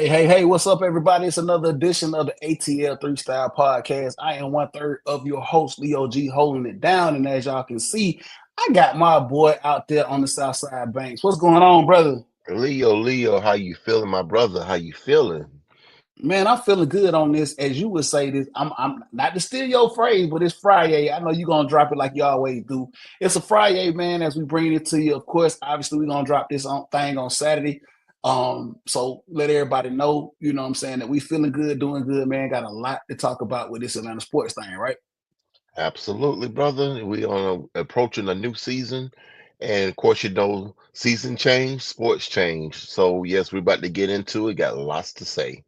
Hey, what's up, everybody? It's another edition of the ATL Three Style Podcast. I am one third of your host, Leo G, holding it down. And as y'all can see, I got my boy out there on the South Side Banks. What's going on, brother? Leo, how you feeling, my brother? How you feeling? Man, I'm feeling good on this. As you would say this, I'm not to steal your phrase, but it's Friday. I know you're gonna drop it like you always do. It's a Friday, man, as we bring it to you. Of course, obviously, we're gonna drop this thing on Saturday. So let everybody know, you know what I'm saying, that we feeling good, doing good, man. Got a lot to talk about with this Atlanta sports thing, right? Absolutely, brother. We on approaching a new season, and of course, season change, sports change. So yes, we're about to get into it. Got lots to say.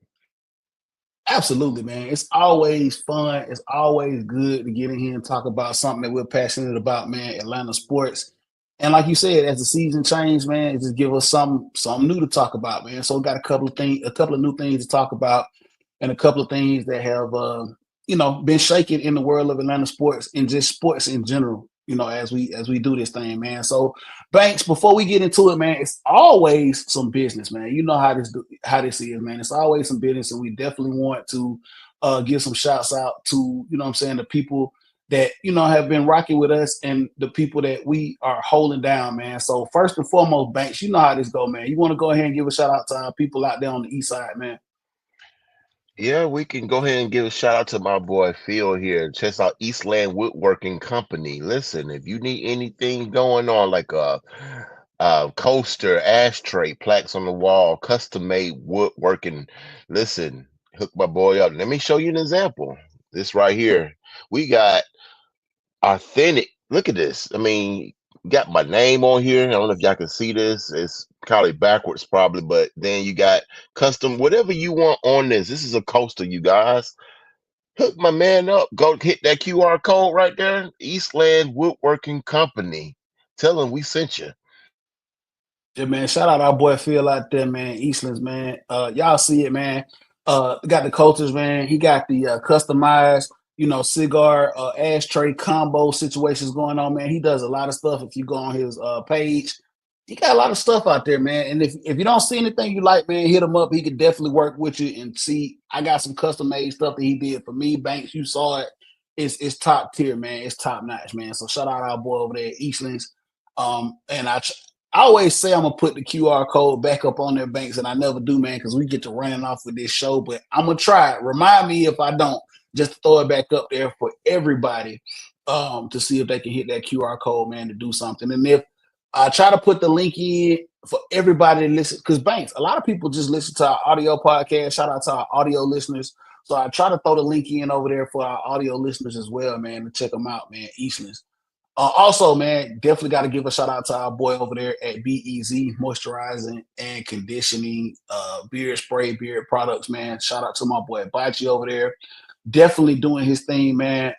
Absolutely, man. It's always fun. It's always good to get in here and talk about something that we're passionate about, man. Atlanta sports, and like you said, as the season changed, man, it just give us something new to talk about, man. So we got a couple of new things to talk about, and a couple of things that have been shaking in the world of Atlanta sports and just sports in general. As we do this thing, man. So Banks, before we get into it, man, it's always some business, man. You know how this is, man. It's always some business, and we definitely want to give some shouts out to, you know what I'm saying, the people that, have been rocking with us and the people that we are holding down, man. So first and foremost, Banks, you know how this go, man. You want to go ahead and give a shout out to our people out there on the east side, man. Yeah, we can go ahead and give a shout out to my boy Phil here. Check out Eastland Woodworking Company. Listen, if you need anything going on, like a coaster, ashtray, plaques on the wall, custom made woodworking, listen, hook my boy up. Let me show you an example. This right here. We got authentic. Look at this. I mean, got my name on here. I don't know if y'all can see this. It's probably backwards, probably, but then you got custom, whatever you want on this. This is a coaster, you guys. Hook my man up. Go hit that QR code right there. Eastland Woodworking Company. Tell him we sent you. Yeah, man. Shout out our boy Phil out there, man. Eastlands, man. Y'all see it, man. Got the coaches, man. He got the customized, cigar ashtray combo situations going on, man. He does a lot of stuff. If you go on his page, he got a lot of stuff out there, man. And if you don't see anything you like, man, hit him up. He could definitely work with you and see. I got some custom made stuff that he did for me. Banks, you saw it. It's top tier, man. It's top notch, man. So shout out our boy over there at Eastlands. And I always say I'm gonna put the QR code back up on their banks, and I never do, man, because we get to running off with this show. But I'm gonna try it. Remind me if I don't, just to throw it back up there for everybody to see if they can hit that QR code, man, to do something. And if I try to put the link in for everybody to listen, because Banks, a lot of people just listen to our audio podcast. Shout out to our audio listeners. So I try to throw the link in over there for our audio listeners as well, man, to check them out, man. Eastlands. Also, man, definitely got to give a shout out to our boy over there at BEZ Moisturizing and Conditioning, beard spray, beard products, man. Shout out to my boy Bachi over there. Definitely doing his thing, man.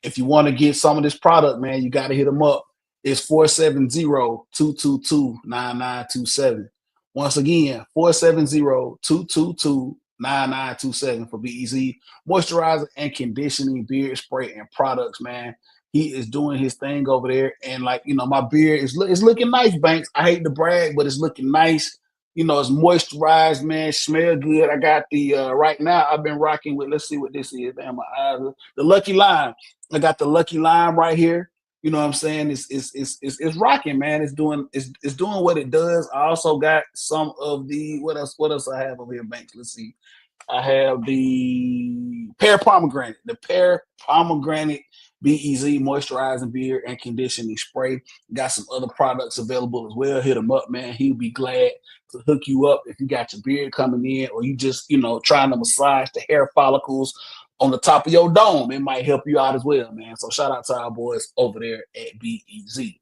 If you want to get some of this product, man, you got to hit him up. It's 470-222-9927. Once again, 470-222-9927 for BEZ Moisturizing and Conditioning, beard spray, and products, man. He is doing his thing over there, and like my beard is looking nice. Banks. I hate to brag, but it's looking nice. It's moisturized, man. Smell good. I got the right now. I've been rocking with. Let's see what this is. Damn, my eyes. The Lucky Lime. I got the Lucky Lime right here. You know what I'm saying? It's rocking, man. It's doing what it does. I also got some of the what else I have over here, Banks. Let's see. I have the pear pomegranate. The pear pomegranate BEZ moisturizing beard and conditioning spray. Got some other products available as well. Hit him up, man. He'll be glad to hook you up if you got your beard coming in or you just, trying to massage the hair follicles on the top of your dome. It might help you out as well, man. So shout out to our boys over there at BEZ.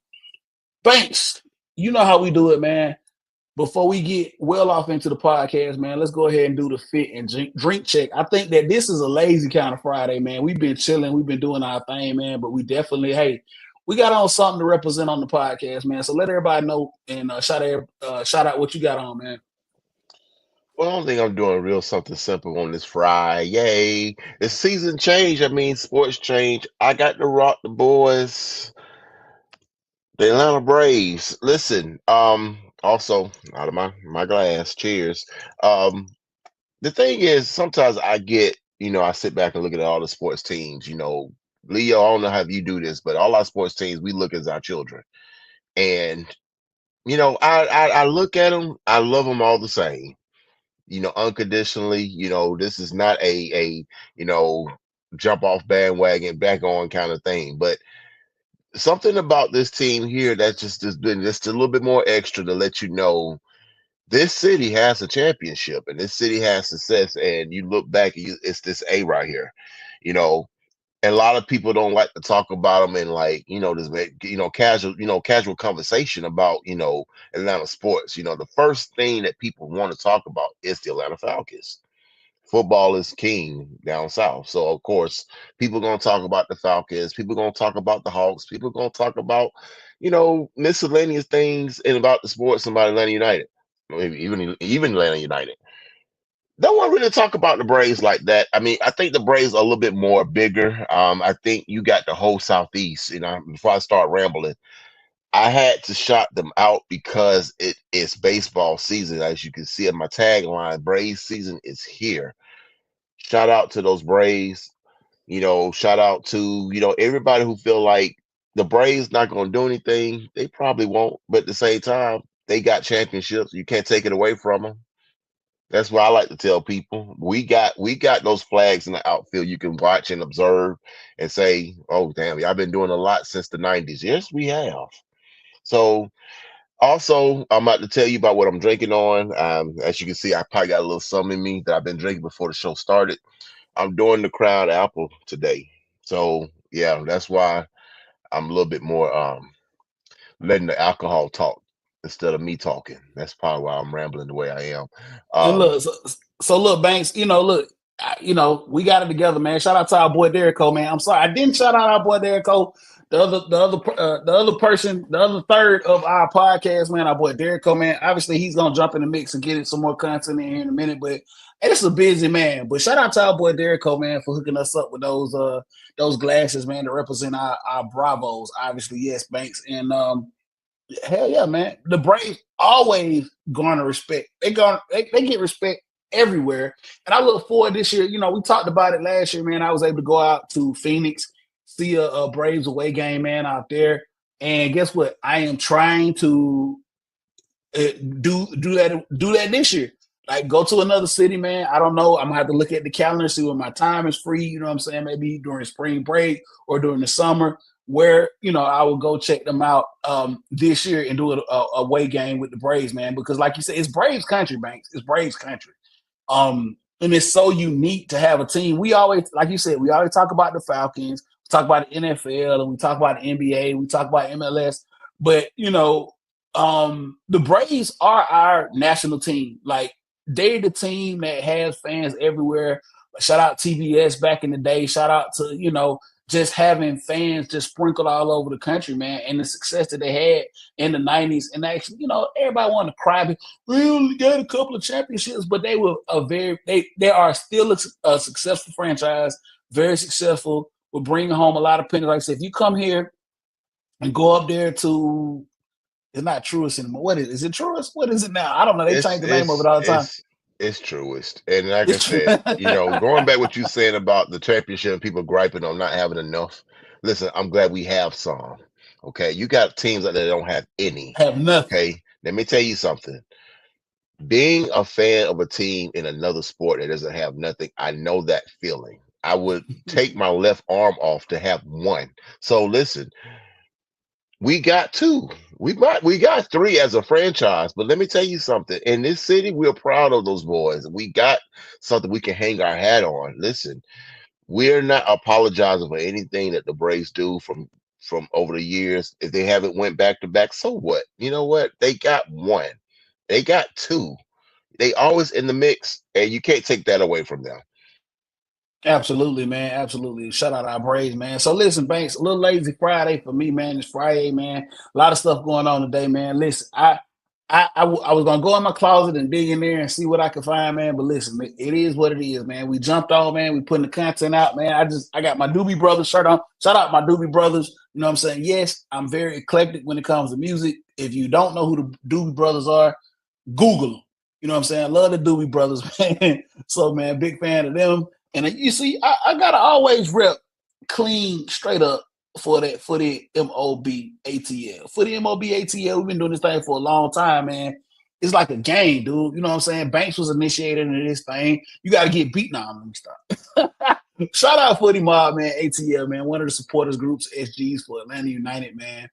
Thanks. You know how we do it, man. Before we get well off into the podcast, man, let's go ahead and do the fit and drink check. I think that this is a lazy kind of Friday, man. We've been chilling, we've been doing our thing, man, but we definitely, hey, we got on something to represent on the podcast, man. So let everybody know and shout out what you got on, man. Well, I don't think I'm doing real something simple on this Friday. Yay. The season change. I mean, sports change. I got to rock the boys. The Atlanta Braves. Listen, also out of my glass. Cheers. Um, the thing is, sometimes I get, I sit back and look at all the sports teams. Leo, I don't know how you do this, but all our sports teams, we look as our children, and I look at them, I love them all the same. Unconditionally. This is not a jump off bandwagon back on kind of thing, but something about this team here that's just has been just a little bit more extra to let you know this city has a championship and this city has success. And you look back and it's this A right here. You know, and a lot of people don't like to talk about them in like, this casual conversation about, Atlanta sports. The first thing that people want to talk about is the Atlanta Falcons. Football is king down south. So of course, people are gonna talk about the Falcons, people are gonna talk about the Hawks, people are gonna talk about, miscellaneous things and about the sports and about Atlanta United. Maybe even Atlanta United. No one really talk about the Braves like that. I mean, I think the Braves are a little bit more bigger. I think you got the whole Southeast. Before I start rambling, I had to shout them out because it is baseball season. As you can see in my tagline, Braves season is here. Shout out to those Braves. Shout out to, everybody who feel like the Braves not going to do anything. They probably won't. But at the same time, they got championships. You can't take it away from them. That's what I like to tell people. We got those flags in the outfield you can watch and observe and say, oh, damn, y'all been doing a lot since the 90s. Yes, we have. So also, I'm about to tell you about what I'm drinking on. As you can see, I probably got a little something in me that I've been drinking before the show started. I'm doing the Crown Apple today. So yeah, that's why I'm a little bit more letting the alcohol talk instead of me talking. That's probably why I'm rambling the way I am. And Um, look, so look, Banks, look, we got it together, man. Shout out to our boy Derek Cole, man. I'm sorry I didn't shout out our boy Derek Cole. The other person, the other third of our podcast, man, our boy Derek Cole, man. Obviously, he's gonna jump in the mix and get some more content in here in a minute. But hey, this is a busy man. But shout out to our boy Derek Cole, man, for hooking us up with those glasses, man, to represent our Bravos. Obviously, yes, Banks, and hell yeah, man. The Braves always garner respect. They get respect everywhere. And I look forward this year. We talked about it last year, man. I was able to go out to Phoenix, see a Braves away game, man, out there. And guess what? I am trying to do that this year. Like go to another city, man. I don't know. I'm gonna have to look at the calendar, see when my time is free. You know what I'm saying? Maybe during spring break or during the summer, where I will go check them out this year and do a away game with the Braves, man. Because like you said, it's Braves country, Banks. It's Braves country. And it's so unique to have a team. We always, like you said, we always talk about the Falcons, we talk about the NFL, and we talk about the NBA, we talk about MLS. But the Braves are our national team. Like they're the team that has fans everywhere. Shout out TBS back in the day. Shout out to just having fans just sprinkled all over the country, man, and the success that they had in the 90s. And actually, everybody wanted to cry. But we only got a couple of championships, but they were they are still a successful franchise, very successful. Will bring home a lot of pennies. Like I said, if you come here and go up there to, it's not Truist anymore. What is it? Truist? What is it now? I don't know. They it's change the name of it all the time. it's truest. And like I It's true. said, going back what you saying about the championship and people griping on not having enough. Listen, I'm glad we have some. Okay. You got teams out there that don't have any. Have nothing. Okay. Let me tell you something. Being a fan of a team in another sport that doesn't have nothing, I know that feeling. I would take my left arm off to have one. So listen, we got two. We got three as a franchise. But let me tell you something. In this city, we're proud of those boys. We got something we can hang our hat on. Listen, we're not apologizing for anything that the Braves do from over the years. If they haven't went back to back, so what? You know what? They got one. They got two. They always in the mix, and you can't take that away from them. Absolutely, man. Absolutely. Shout out our Braves, man. So listen, Banks, a little lazy Friday for me, man. It's Friday, man. A lot of stuff going on today, man. Listen, I was gonna go in my closet and dig in there and see what I could find, man. But listen, it is what it is, man. We jumped on, man. We putting the content out, man. I got my Doobie Brothers shirt on. Shout out my Doobie Brothers. You know what I'm saying? Yes, I'm very eclectic when it comes to music. If you don't know who the Doobie Brothers are, Google them. You know what I'm saying? I love the Doobie Brothers, man. So man, big fan of them. And you see, I gotta always rep clean straight up for the MOB ATL. For the MOB ATL, we've been doing this thing for a long time, man. It's like a game, dude. You know what I'm saying? Banks was initiated into this thing. You gotta get beat now. Let me stop. Shout out Footy Mob, man, ATL, man. One of the supporters groups, SGs for Atlanta United, man.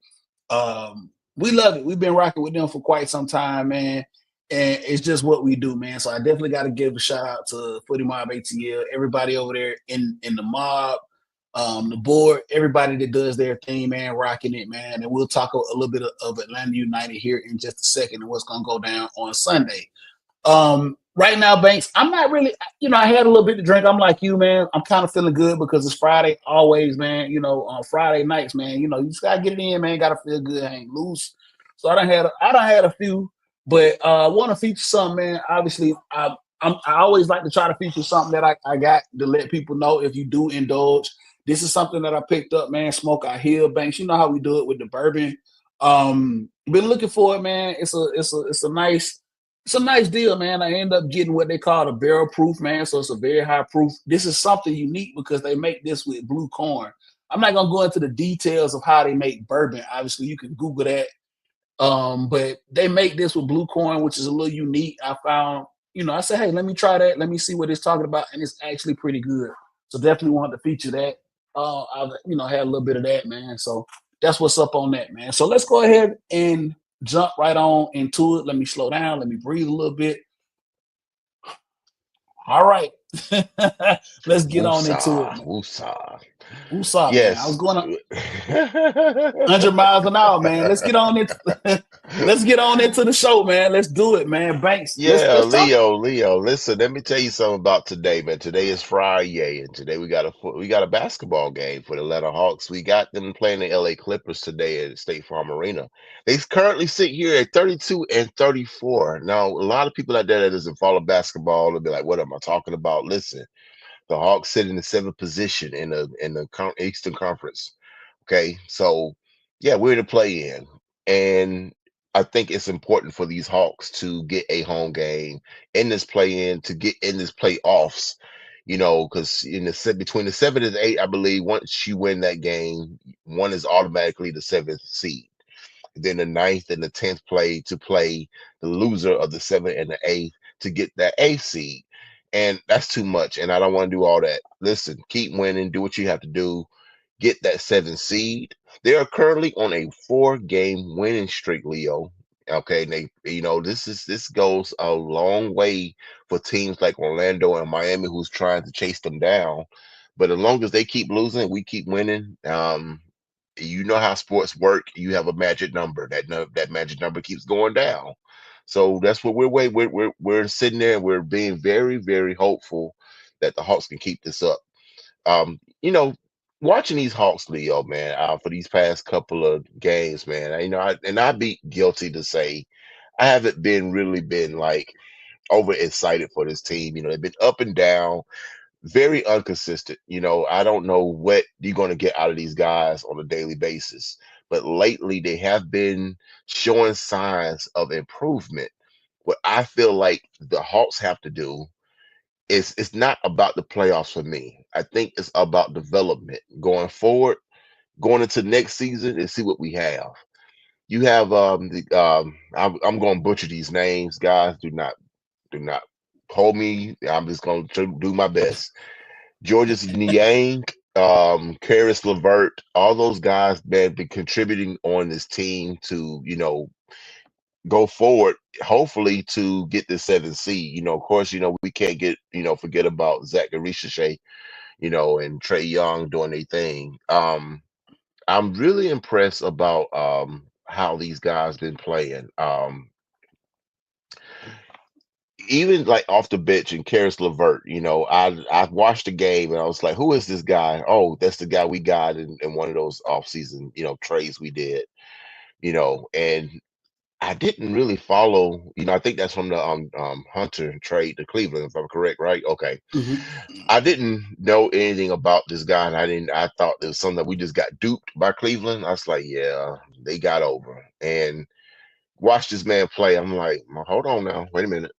We love it. We've been rocking with them for quite some time, man. And it's just what we do, man. So I definitely got to give a shout out to Footy Mob ATL, everybody over there in the mob, the board, everybody that does their thing, man, rocking it, man. And we'll talk a little bit of Atlanta United here in just a second and what's going to go down on Sunday. Right now, Banks, I'm not really, I had a little bit to drink. I'm like you, man. I'm kind of feeling good because it's Friday always, man. On Friday nights, man, you just gotta get it in, man. Gotta feel good, hang loose. So I done had a few, but I want to feature something, man. Obviously, I always like to try to feature something that I got to let people know if you do indulge. This is something that I picked up, man. Smoke Out Hill, Banks. You know how we do it with the bourbon. Been looking for it, man. It's a nice deal, man. I end up getting what they call a barrel proof, man. So it's a very high proof. This is something unique because they make this with blue corn. I'm not gonna go into the details of how they make bourbon. Obviously, you can Google that. But they make this with blue corn, which is a little unique. I found, I said, hey, let me try that. Let me see what it's talking about, and it's actually pretty good. So definitely wanted to feature that. I've had a little bit of that, man. So that's what's up on that, man. So let's go ahead and jump right on into it. Let me slow down. Let me breathe a little bit. All right. Let's get on into it, Woosah, man. woosah. What's up, man? I was Yes. going 100 miles an hour, man. Let's get on it. Let's get on into the show, man. Let's do it, man. Banks. Let's Yeah, let's talk. Leo. Listen, let me tell you something about today, man. Today is Friday, and today we got a basketball game for the Atlanta Hawks. We got them playing the LA Clippers today at State Farm Arena. They currently sit here at 32 and 34. Now, a lot of people out there that doesn't follow basketball will be like, "What am I talking about?" Listen, the Hawks sit in the seventh position in the Eastern Conference. Okay, so yeah, we're to play in, and I think it's important for these Hawks to get a home game in this play in to get in this playoffs. Because between the seven and the eight, I believe once you win that game, one is automatically the seventh seed. Then the ninth and the 10th play the loser of the seventh and the eighth to get that eighth seed. And that's too much. And I don't want to do all that. Listen, keep winning, do what you have to do, get that seventh seed. They are currently on a 4-game winning streak, Leo. Okay, and this goes a long way for teams like Orlando and Miami who's trying to chase them down. But as long as they keep losing, we keep winning. You know how sports work. You have a magic number. That magic number keeps going down. So that's what we're waiting. We're sitting there and we're being very, very hopeful that the Hawks can keep this up. Um, you know, Watching these Hawks, Leo, man, for these past couple of games, man, I'd be guilty to say I haven't been like overexcited for this team. They've been up and down, very inconsistent. I don't know what you're going to get out of these guys on a daily basis, but lately they have been showing signs of improvement. What I feel like the Hawks have to do is it's not about the playoffs for me. I think it's about development going forward, going into next season and see what we have. You have I'm going to butcher these names, guys. Do not hold me. I'm just going to do my best. Georges Niang, Karis LeVert, all those guys that been contributing on this team to, go forward, hopefully to get the seventh seed. Of course, we can't forget about Zach Arisha, and Trey Young doing their thing. I'm really impressed about how these guys been playing. Even like off the bench and Karis LeVert, I watched the game and I was like, who is this guy? Oh, that's the guy we got in one of those off-season, trades we did, and I didn't really follow, I think that's from the Hunter trade to Cleveland, if I'm correct, right? Okay. Mhm. I didn't know anything about this guy, and I thought it was something that we just got duped by Cleveland. I was like, yeah, they got over. And watch this man play. I'm like, hold on now, wait a minute.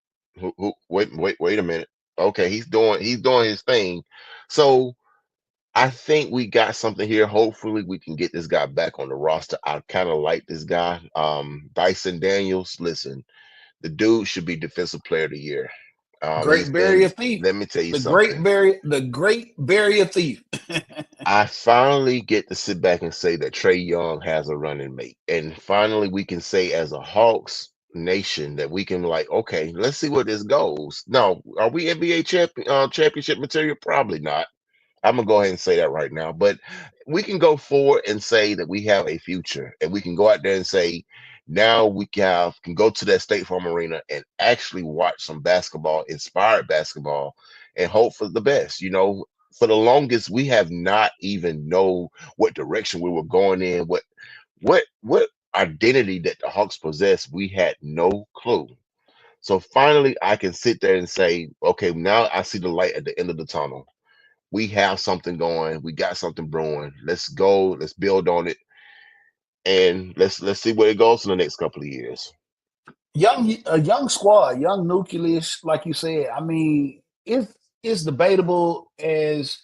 Wait a minute. Okay, he's doing his thing. So I think we got something here. Hopefully, we can get this guy back on the roster. I kind of like this guy, Dyson Daniels. Listen, the dude should be Defensive Player of the Year. He's Great been. Barrier Thief. Let me tell you The Great something. Barrier, the Great Barrier Thief. I finally get to sit back and say that Trey Young has a running mate, and finally we can say as a Hawks nation that we can like, okay, let's see where this goes. Now, are we NBA championship material? Probably not. I'm gonna go ahead and say that right now. But we can go forward and say that we have a future, and we can go out there and say now we can go to that State Farm Arena and actually watch some basketball, inspired basketball, and hope for the best. For the longest we have not even know what direction we were going in, what identity that the Hawks possess. We had no clue. So finally, I can sit there and say, okay, now I see the light at the end of the tunnel. We have something going. We got something brewing. Let's go. Let's build on it, and let's see where it goes in the next couple of years. A young squad, young nucleus, like you said. I mean, it's debatable as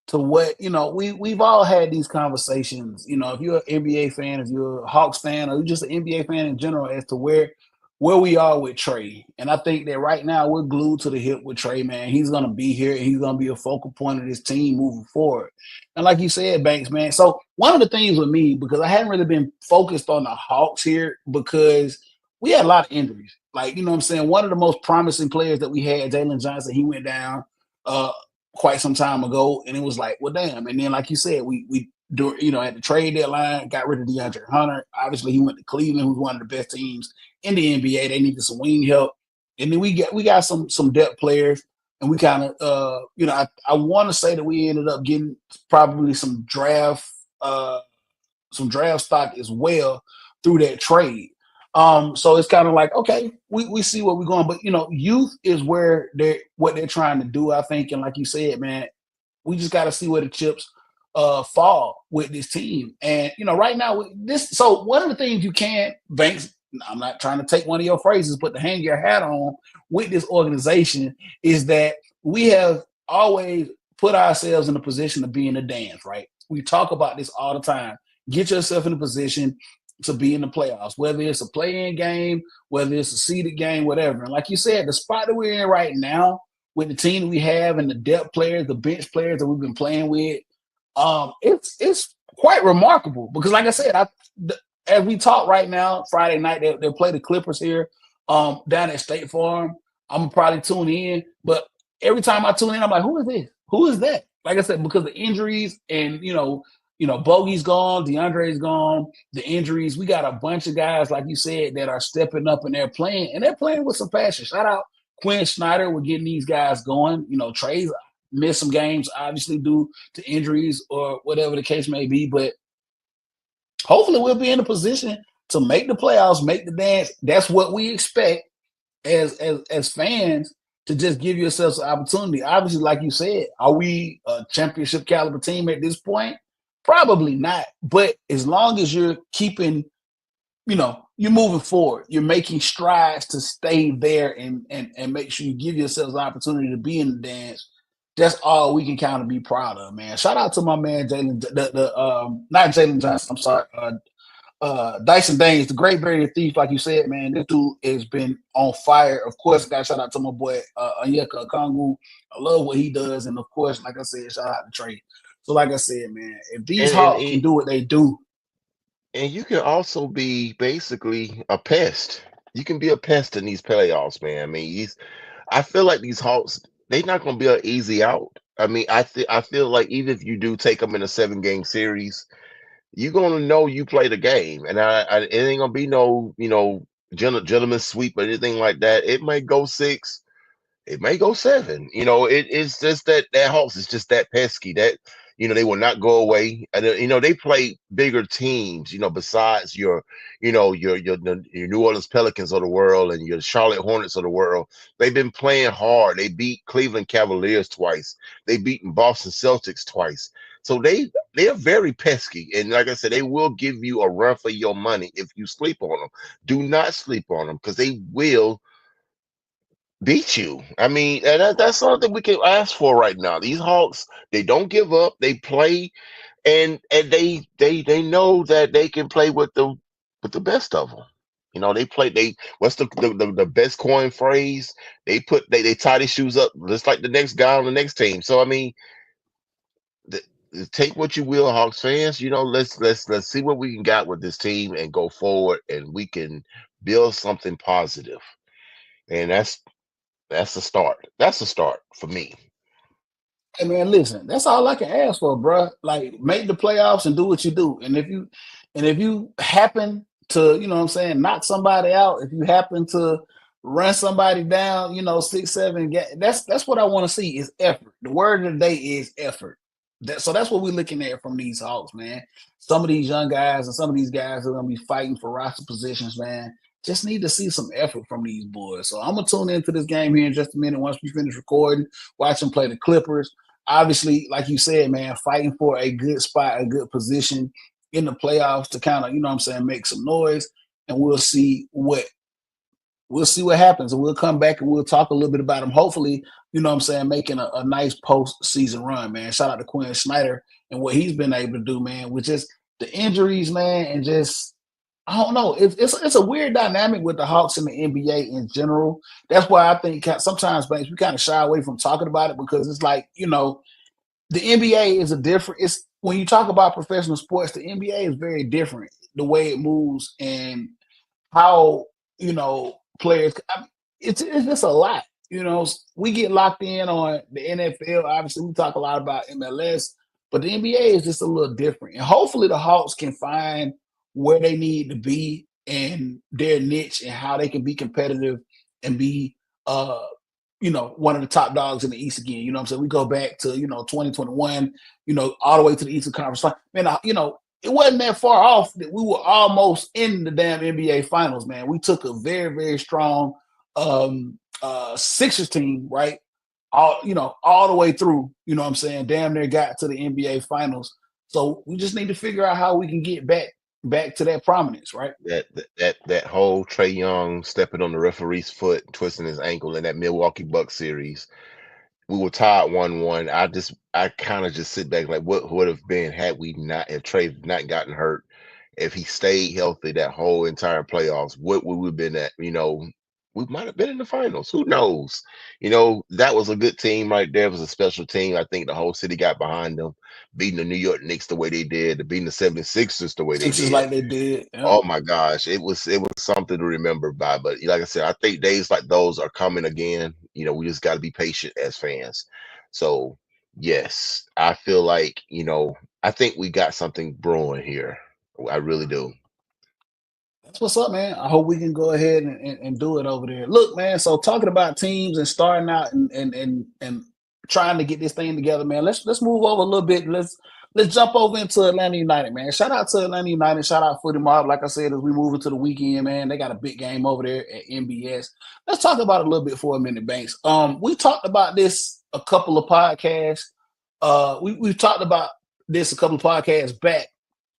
to what we've all had these conversations. If you're an NBA fan, if you're a Hawks fan, or you're just an NBA fan in general, as to where we are with Trey. And I think that right now we're glued to the hip with Trey, man. He's gonna be here and he's gonna be a focal point of this team moving forward. And like you said, Banks, man. So one of the things with me, because I hadn't really been focused on the Hawks here, because we had a lot of injuries. Like, you know what I'm saying? One of the most promising players that we had, Jalen Johnson, he went down uh quite some time ago. And it was like, well, damn. And then, like you said, we do, at the trade deadline, got rid of DeAndre Hunter. Obviously, he went to Cleveland, who's one of the best teams in the NBA. They needed some wing help. And then we got some depth players. And we kind of I want to say that we ended up getting probably uh some draft stock as well through that trade. So it's kind of like, okay, we see where we're going, but youth is where they're trying to do, I think. And like you said, man, we just got to see where the chips fall with this team. And right now, this. So one of the things you can't, Banks. I'm not trying to take one of your phrases, but to hang your hat on with this organization is that we have always put ourselves in a position to be in the dance. Right? We talk about this all the time. Get yourself in a position to be in the playoffs, whether it's a play-in game, whether it's a seeded game, whatever. And like you said, the spot that we're in right now with the team that we have and the depth players, the bench players that we've been playing with, it's quite remarkable. Because like I said, as we talk right now, Friday night they'll play the Clippers here down at State Farm. I'm gonna probably tune in, but every time I tune in, I'm like, who is this? Who is that? Like I said, because the injuries and Bogey's gone, DeAndre's gone, the injuries. We got a bunch of guys, like you said, that are stepping up and they're playing with some passion. Shout out Quinn Snyder. We're getting these guys going. Trey's missed some games, obviously due to injuries or whatever the case may be. But hopefully we'll be in a position to make the playoffs, make the dance. That's what we expect as fans, to just give yourselves an opportunity. Obviously, like you said, are we a championship caliber team at this point? Probably not. But as long as you're keeping, you're moving forward, you're making strides to stay there and make sure you give yourselves an opportunity to be in the dance. That's all we can kind of be proud of, man. Shout out to my man Jalen, not Jalen Johnson. I'm sorry, Dyson Daniels, the Great Barrier Thief, like you said, man. This dude has been on fire. Of course, got shout out to my boy Onyeka Kongu. I love what he does, and of course, like I said, shout out to Trey. So, like I said, man, if these And and Hawks can and do what they do, and you can also be basically a pest. You can be a pest in these playoffs, man. I mean, I feel like these Hawks, they're not going to be an easy out. I mean, I feel like even if you do take them in a 7 game series, you're gonna know you played a game, and it ain't gonna be no gentleman sweep or anything like that. It may go 6, it may go 7. It's just that Hawks is just that pesky that they will not go away. And they play bigger teams. Besides your New Orleans Pelicans of the world and your Charlotte Hornets of the world. They've been playing hard. They beat Cleveland Cavaliers twice. They beaten Boston Celtics twice. So they are very pesky, and like I said, they will give you a run for your money if you sleep on them. Do not sleep on them because they will beat you. I mean, and that's something we can ask for right now. These Hawks, they don't give up. They play, and they know that they can play with the best of them. You know, they play. They what's the best coin phrase? They tie their shoes up just like the next guy on the next team. So I mean, th- take what you will, Hawks fans. You know, let's see what we can got with this team and go forward, and we can build something positive. And that's a start. That's a start for me. Hey man, listen, that's all I can ask for, bruh. Like, make the playoffs and do what you do. And if you happen to, you know what I'm saying, knock somebody out, if you happen to run somebody down, 6, 7, that's what I want to see is effort. The word of the day is effort. So that's what we're looking at from these Hawks, man. Some of these young guys and some of these guys are gonna be fighting for roster positions, man. Just need to see some effort from these boys. So I'm gonna tune into this game here in just a minute once we finish recording, watch them play the Clippers. Obviously, like you said, man, fighting for a good spot, a good position in the playoffs to kind of, make some noise, and we'll see what happens, and we'll come back and we'll talk a little bit about them. Hopefully, making a nice postseason run, man. Shout out to Quinn Snyder and what he's been able to do, man, with just the injuries, man, and just I don't know. It's a weird dynamic with the Hawks and the NBA in general. That's why I think sometimes, Banks, we kind of shy away from talking about it because it's like, the NBA is a different. It's when you talk about professional sports, the NBA is very different. The way it moves and how players. It's just a lot. We get locked in on the NFL. Obviously, we talk a lot about MLS, but the NBA is just a little different. And hopefully, the Hawks can find where they need to be in their niche and how they can be competitive and be uh one of the top dogs in the East again. You know what I'm saying? We go back to, 2021, all the way to the Eastern Conference. Man, it wasn't that far off that we were almost in the damn NBA Finals, man. We took a very, very strong Sixers team, right? All the way through, you know what I'm saying? Damn near got to the NBA Finals. So we just need to figure out how we can get back to that prominence, right? That whole Trey Young stepping on the referee's foot, twisting his ankle in that Milwaukee Bucks series. We were tied 1-1. I kind of just sit back like what would have been had we not if Trey not gotten hurt, if he stayed healthy that whole entire playoffs, what would we have been at? We might have been in the finals. Who knows? That was a good team right there. It was a special team. I think the whole city got behind them, beating the New York Knicks the way they did, beating the 76ers the way they Sixers did. like they did. Yeah. Oh my gosh, it was something to remember by. But like I said, I think days like those are coming again. We just got to be patient as fans. So yes, I feel like I think we got something brewing here. I really do. That's what's up, man. I hope we can go ahead and do it over there. Look, man. So talking about teams and starting out and trying to get this thing together, man. Let's move over a little bit. Let's jump over into Atlanta United, man. Shout out to Atlanta United. Shout out Footy Mob. Like I said, as we move into the weekend, man, they got a big game over there at MBS. Let's talk about it a little bit for a minute, Banks. We talked about this a couple of podcasts. We've talked about this a couple of podcasts back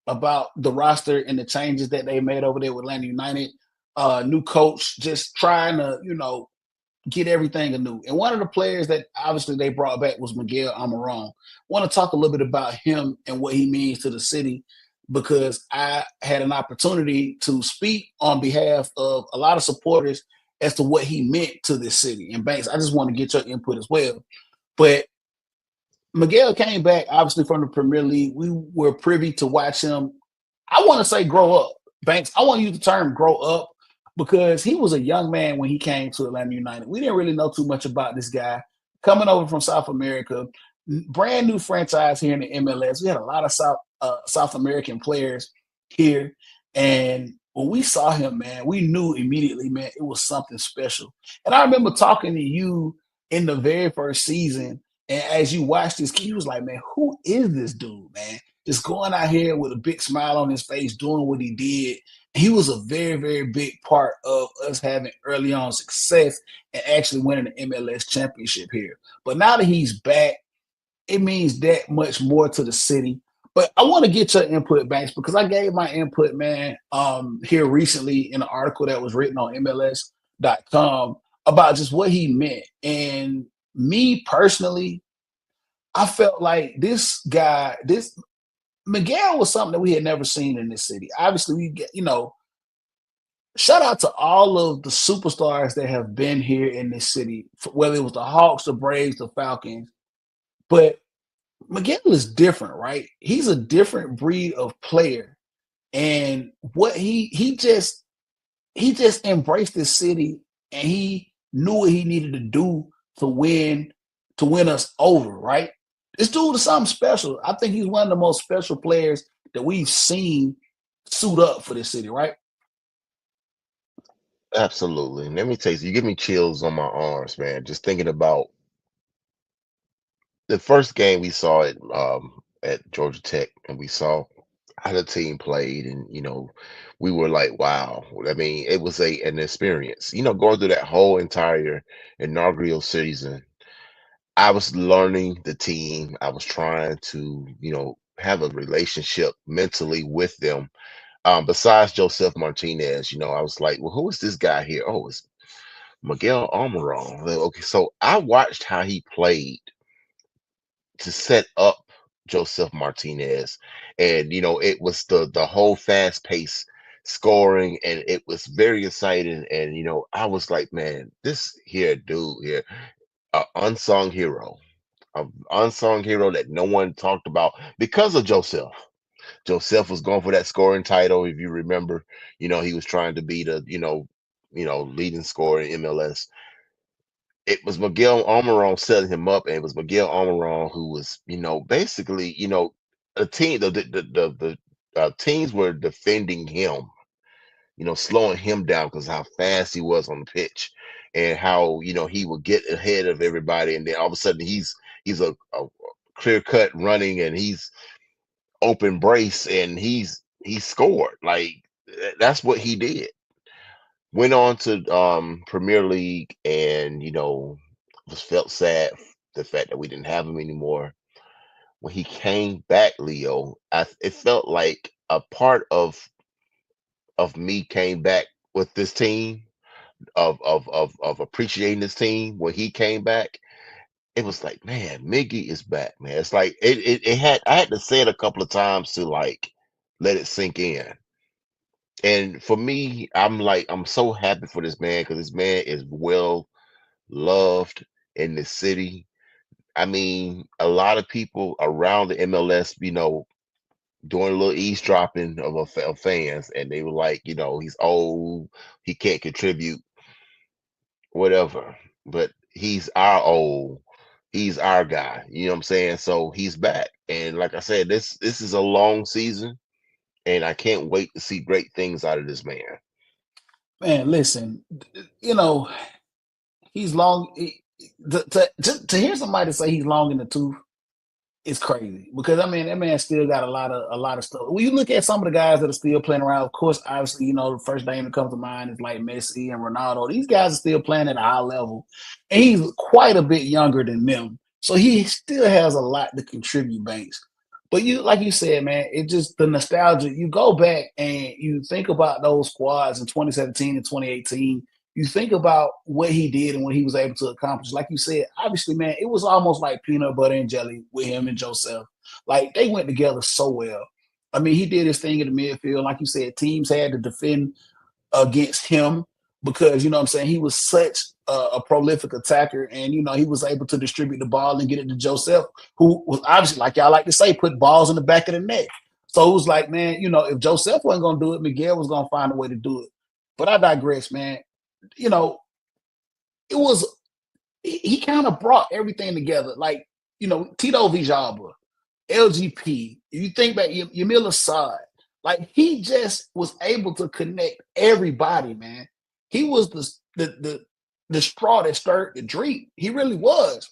about the roster and the changes that they made over there with Atlanta United. New coach, just trying to, get everything anew. And one of the players that obviously they brought back was Miguel Almiron. Want to talk a little bit about him and what he means to the city because I had an opportunity to speak on behalf of a lot of supporters as to what he meant to this city. And Banks, I just want to get your input as well. But Miguel came back obviously from the Premier League. We were privy to watch him. I want to say grow up, Banks. I want to use the term grow up because he was a young man when he came to Atlanta United. We didn't really know too much about this guy coming over from South America, brand new franchise here in the MLS. We had a lot of South American players here, and when we saw him, man, we knew immediately, man, it was something special. And I remember talking to you in the very first season and as you watch this kid, he was like, man, who is this dude, man? Just going out here with a big smile on his face, doing what he did. He was a very, very big part of us having early on success and actually winning the MLS championship here. But now that he's back, it means that much more to the city. But I want to get your input, Banks, because I gave my input, man, here recently in an article that was written on MLS.com about just what he meant. And me personally, I felt like this guy, this Miguel was something that we had never seen in this city. Obviously, we get, shout out to all of the superstars that have been here in this city, whether it was the Hawks, the Braves, the Falcons. But Miguel is different, right? He's a different breed of player. And what he just embraced this city and he knew what he needed to do to win us over, right? This dude is something special. I think he's one of the most special players that we've seen suit up for this city, right? Absolutely. Let me tell you, you give me chills on my arms, man. Just thinking about the first game we saw at Georgia Tech, and we saw how the team played, and we were like, wow. I mean, it was an experience. Going through that whole entire inaugural season, I was learning the team. I was trying to, have a relationship mentally with them. Besides Joseph Martinez, I was like, well, who is this guy here? Oh, it's Miguel Almiron. Like, okay, so I watched how he played to set up Joseph Martinez, and it was the whole fast pace scoring, and it was very exciting. And I was like, man, this here dude here, a unsung hero that no one talked about because of Joseph. Joseph was going for that scoring title, if you remember. He was trying to be the leading scorer in MLS. It was Miguel Almiron setting him up, and it was Miguel Almiron who was, basically, a team. The teams were defending him, slowing him down because how fast he was on the pitch, and how he would get ahead of everybody, and then all of a sudden he's a clear cut running, and he's open brace, and he scored. Like that's what he did. Went on to Premier League, and just felt sad the fact that we didn't have him anymore. When he came back, Leo, it felt like a part of me came back with this team, of appreciating this team. When he came back, it was like, man, Miggy is back, man. It's like it had I had to say it a couple of times to like let it sink in. And for me, I'm so happy for this man, because this man is well loved in the city. I mean, a lot of people around the MLS, doing a little eavesdropping of fans, and they were like, he's old, he can't contribute, whatever. But he's our old, he's our guy. You know what I'm saying? So he's back, and like I said, this is a long season, and I can't wait to see great things out of this man. Man, listen, you know, he's long. To hear somebody say he's long in the tooth, it's crazy because I mean that man still got a lot of stuff. When you look at some of the guys that are still playing around, of course, obviously, the first name that comes to mind is like Messi and Ronaldo. These guys are still playing at a high level, and he's quite a bit younger than them, so he still has a lot to contribute, Banks. But like you said, man, it just the nostalgia. You go back and you think about those squads in 2017 and 2018. You think about what he did and what he was able to accomplish. Like you said, obviously, man, it was almost like peanut butter and jelly with him and Joseph. Like they went together so well. I mean, he did his thing in the midfield. Like you said, teams had to defend against him because you know what I'm saying he was such a prolific attacker, and he was able to distribute the ball and get it to Joseph, who was obviously, like y'all like to say, put balls in the back of the net. So it was like, man, if Joseph wasn't gonna do it, Miguel was gonna find a way to do it. But I digress, man. You know, it was he kind of brought everything together. Like, Tito Vijaba, LGP. If you think back, Yamil Assad, like he just was able to connect everybody, man. He was the straw that stirred the drink. He really was.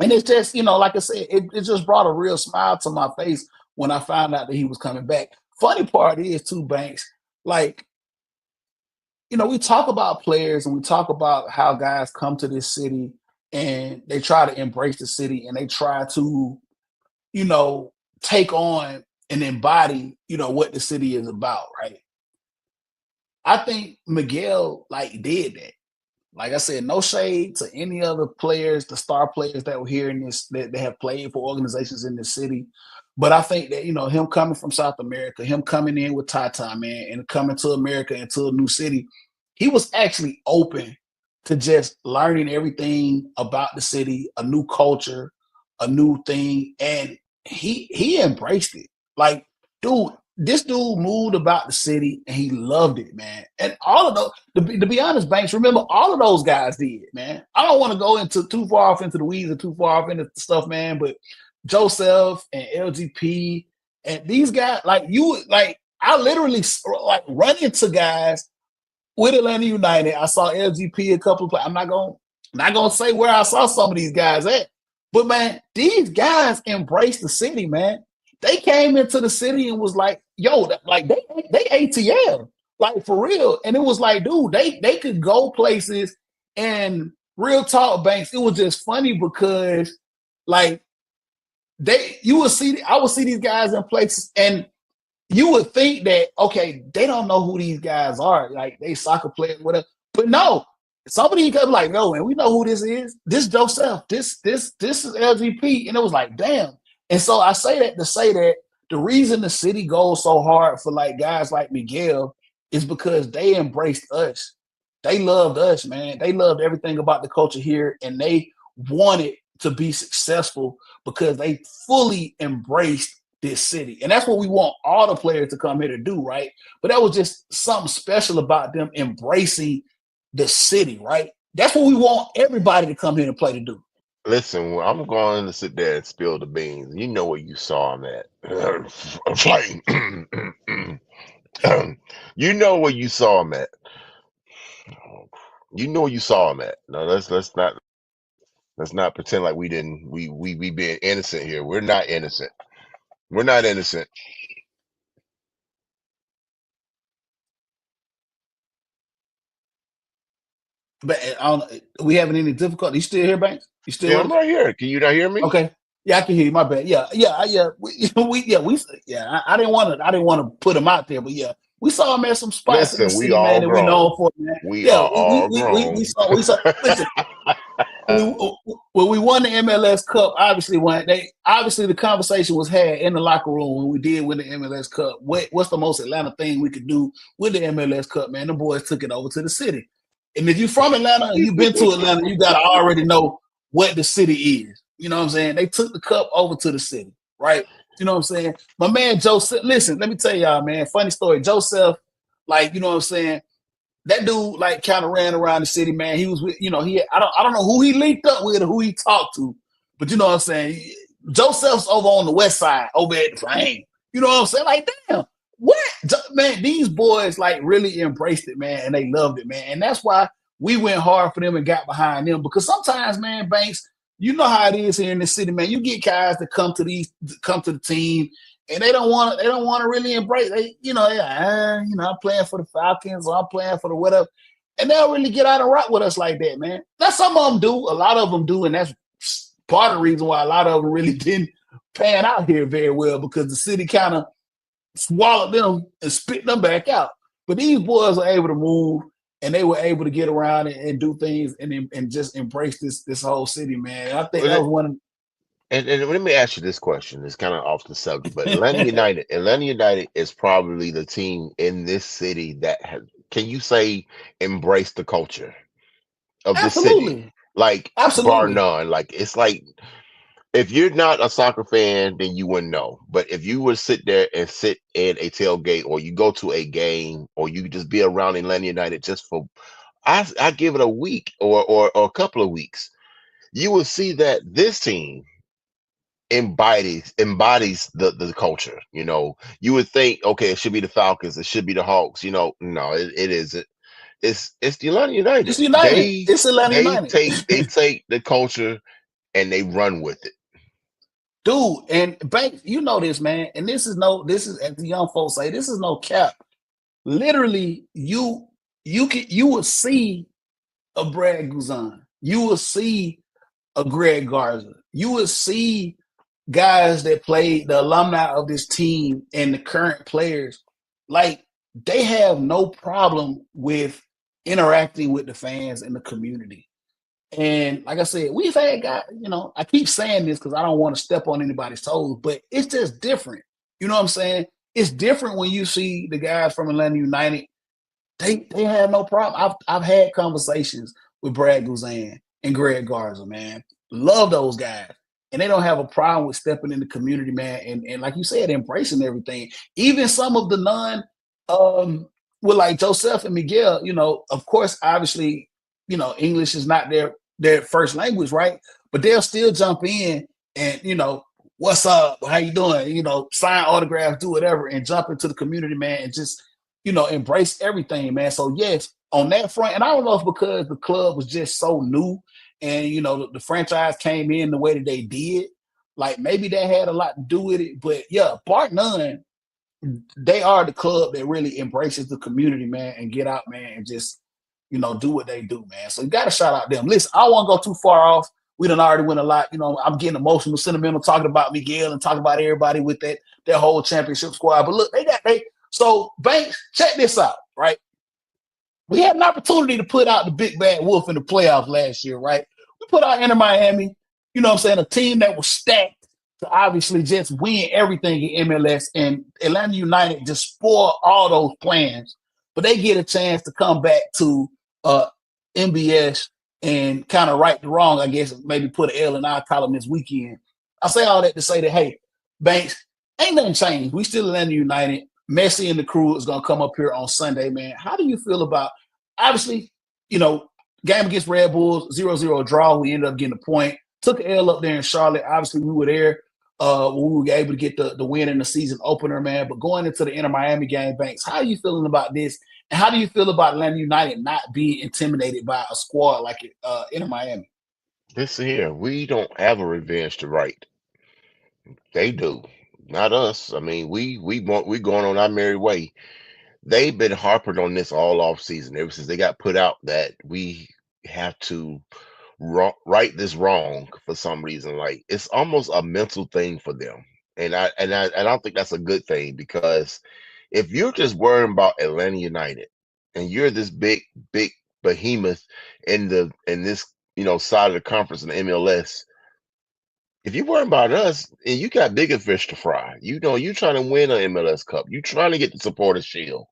And it's just, like I said, it just brought a real smile to my face when I found out that he was coming back. Funny part is too, Banks, like we talk about players and we talk about how guys come to this city and they try to embrace the city and they try to, you know, take on and embody, what the city is about, right? I think Miguel like did that. Like I said, no shade to any other players, the star players that were here in this that have played for organizations in this city. But I think that him coming from South America, him coming in with Tata, man, and coming to America into a new city, he was actually open to just learning everything about the city, a new culture, a new thing, and he embraced it. Like, dude, this dude moved about the city and he loved it, man. And all of those, to be honest, Banks, remember all of those guys did, man. I don't want to go into too far off into the weeds or too far off into stuff, man. But Joseph and LGP and these guys, I literally like run into guys with Atlanta United. I saw LGP a couple of plays. I'm not gonna say where I saw some of these guys at, but man, these guys embraced the city, man. They came into the city and was like, yo, like they ATL, like for real. And it was like, dude, they could go places and real talk, Banks. It was just funny because like I would see these guys in places and you would think that, okay, they don't know who these guys are, like they soccer players, whatever. But no, somebody could be like, no, man, we know who this is. This Joseph, this is LGP. And it was like, damn. And so I say that to say that the reason the city goes so hard for like guys like Miguel is because they embraced us. They loved us, man. They loved everything about the culture here, and they wanted to be successful because they fully embraced this city. And that's what we want all the players to come here to do, right? But that was just something special about them embracing the city, right? That's what we want everybody to come here and play to do. Listen, I'm going to sit there and spill the beans. You know where you saw him at. Flame. You know where you saw him at. You know where you saw him at. No, let's not pretend like we didn't we being innocent here. We're not innocent. We're not innocent. But I don't, we having any difficulty? You still here, Banks? You still Yeah, with I'm us? right here. Can you not hear me? Okay. Yeah, I can hear you. My bad. Yeah. I didn't want to put him out there, but yeah, we saw him at some spots in the Listen, we city, man, all that we know grown. for, man. We Yeah, are all we grown. saw. Listen, when we won the MLS Cup, obviously the conversation was had in the locker room when we did win the MLS Cup. What's the most Atlanta thing we could do with the MLS Cup, man? The boys took it over to the city. And if you're from Atlanta and you've been to Atlanta, you gotta already know what the city is. You know what I'm saying? They took the cup over to the city, right? You know what I'm saying? My man Joseph, listen, let me tell y'all, man, funny story. Joseph, like, you know what I'm saying? That dude like kind of ran around the city, man. He was with, I don't know who he linked up with or who he talked to, but you know what I'm saying? Joseph's over on the west side, over at the Flame. You know what I'm saying? Like, damn, what? Man, these boys like really embraced it, man, and they loved it, man. And that's why we went hard for them and got behind them. Because sometimes, man, Banks, you know how it is here in the city, man. You get guys that come to the team and they don't want to really embrace. I'm playing for the Falcons or I'm playing for the whatever, and they don't really get out and rock with us like that, man. Now some of them do, a lot of them do, and that's part of the reason why a lot of them really didn't pan out here very well because the city kind of swallowed them and spit them back out. But these boys are able to move and they were able to get around and do things and just embrace this whole city, man. I think Well, that was one of and let me ask you this question. It's kind of off the subject, but Atlanta United is probably the team in this city that has, can you say, embraced the culture of this city? absolutely, Like bar absolutely. none. Like it's like if you're not a soccer fan, then you wouldn't know. But if you would sit there and sit in a tailgate, or you go to a game, or you just be around Atlanta United just for, I give it a week or a couple of weeks, you will see that this team embodies the culture. You would think, okay, it should be the Falcons, it should be the Hawks. No, it isn't. It's the Atlanta United. It's United. They It's Atlanta they United. take they take the culture and they run with it. Dude, and Banks, you know this, man. And this is as the young folks say, this is no cap. Literally, you will see a Brad Guzan. You will see a Greg Garza. You will see guys that played the alumni of this team and the current players. Like they have no problem with interacting with the fans and the community. And like I said, we've had guys, I keep saying this because I don't want to step on anybody's toes, but it's just different. You know what I'm saying? It's different when you see the guys from Atlanta United. They have no problem. I've had conversations with Brad Guzan and Greg Garza, man. Love those guys. And they don't have a problem with stepping in the community, man. And like you said, embracing everything. Even some of the with like Joseph and Miguel, of course, obviously, English is not their first language, right? But they'll still jump in and, what's up? How you doing? Sign autographs, do whatever, and jump into the community, man, and just embrace everything, man. So yes, on that front, and I don't know if because the club was just so new and the franchise came in the way that they did, like maybe that had a lot to do with it. But yeah, bar none, they are the club that really embraces the community, man, and get out, man, and just do what they do, man. So you got to shout out them. Listen, I don't want to go too far off. We done already went a lot. I'm getting emotional, sentimental, talking about Miguel and talking about everybody with that whole championship squad. But look, so Banks, check this out, right? We had an opportunity to put out the big bad wolf in the playoffs last year, right? We put out Inter Miami, a team that was stacked to obviously just win everything in MLS, and Atlanta United just spoiled all those plans. But they get a chance to come back to MBS and kind of right the wrong, I guess, maybe put an L in our column this weekend. I say all that to say that, hey, Banks, ain't nothing changed. We still Atlanta United. Messi and the crew is going to come up here on Sunday, man. How do you feel about, obviously, game against Red Bulls, 0-0 draw. We ended up getting a point. Took an L up there in Charlotte. Obviously, we were there when we were able to get the win in the season opener, man. But going into the Inter Miami game, Banks, how are you feeling about this? And how do you feel about Atlanta United not being intimidated by a squad like Inter Miami? Listen here, we don't have a revenge to right. They do, not us. I mean, we going on our merry way. They've been harping on this all off season ever since they got put out that we have to right this wrong for some reason. Like it's almost a mental thing for them, and I don't think that's a good thing because if you're just worrying about Atlanta United and you're this big behemoth in this side of the conference in the MLS, if you're worrying about us and you got bigger fish to fry, you're trying to win an MLS Cup, you're trying to get the Supporters Shield,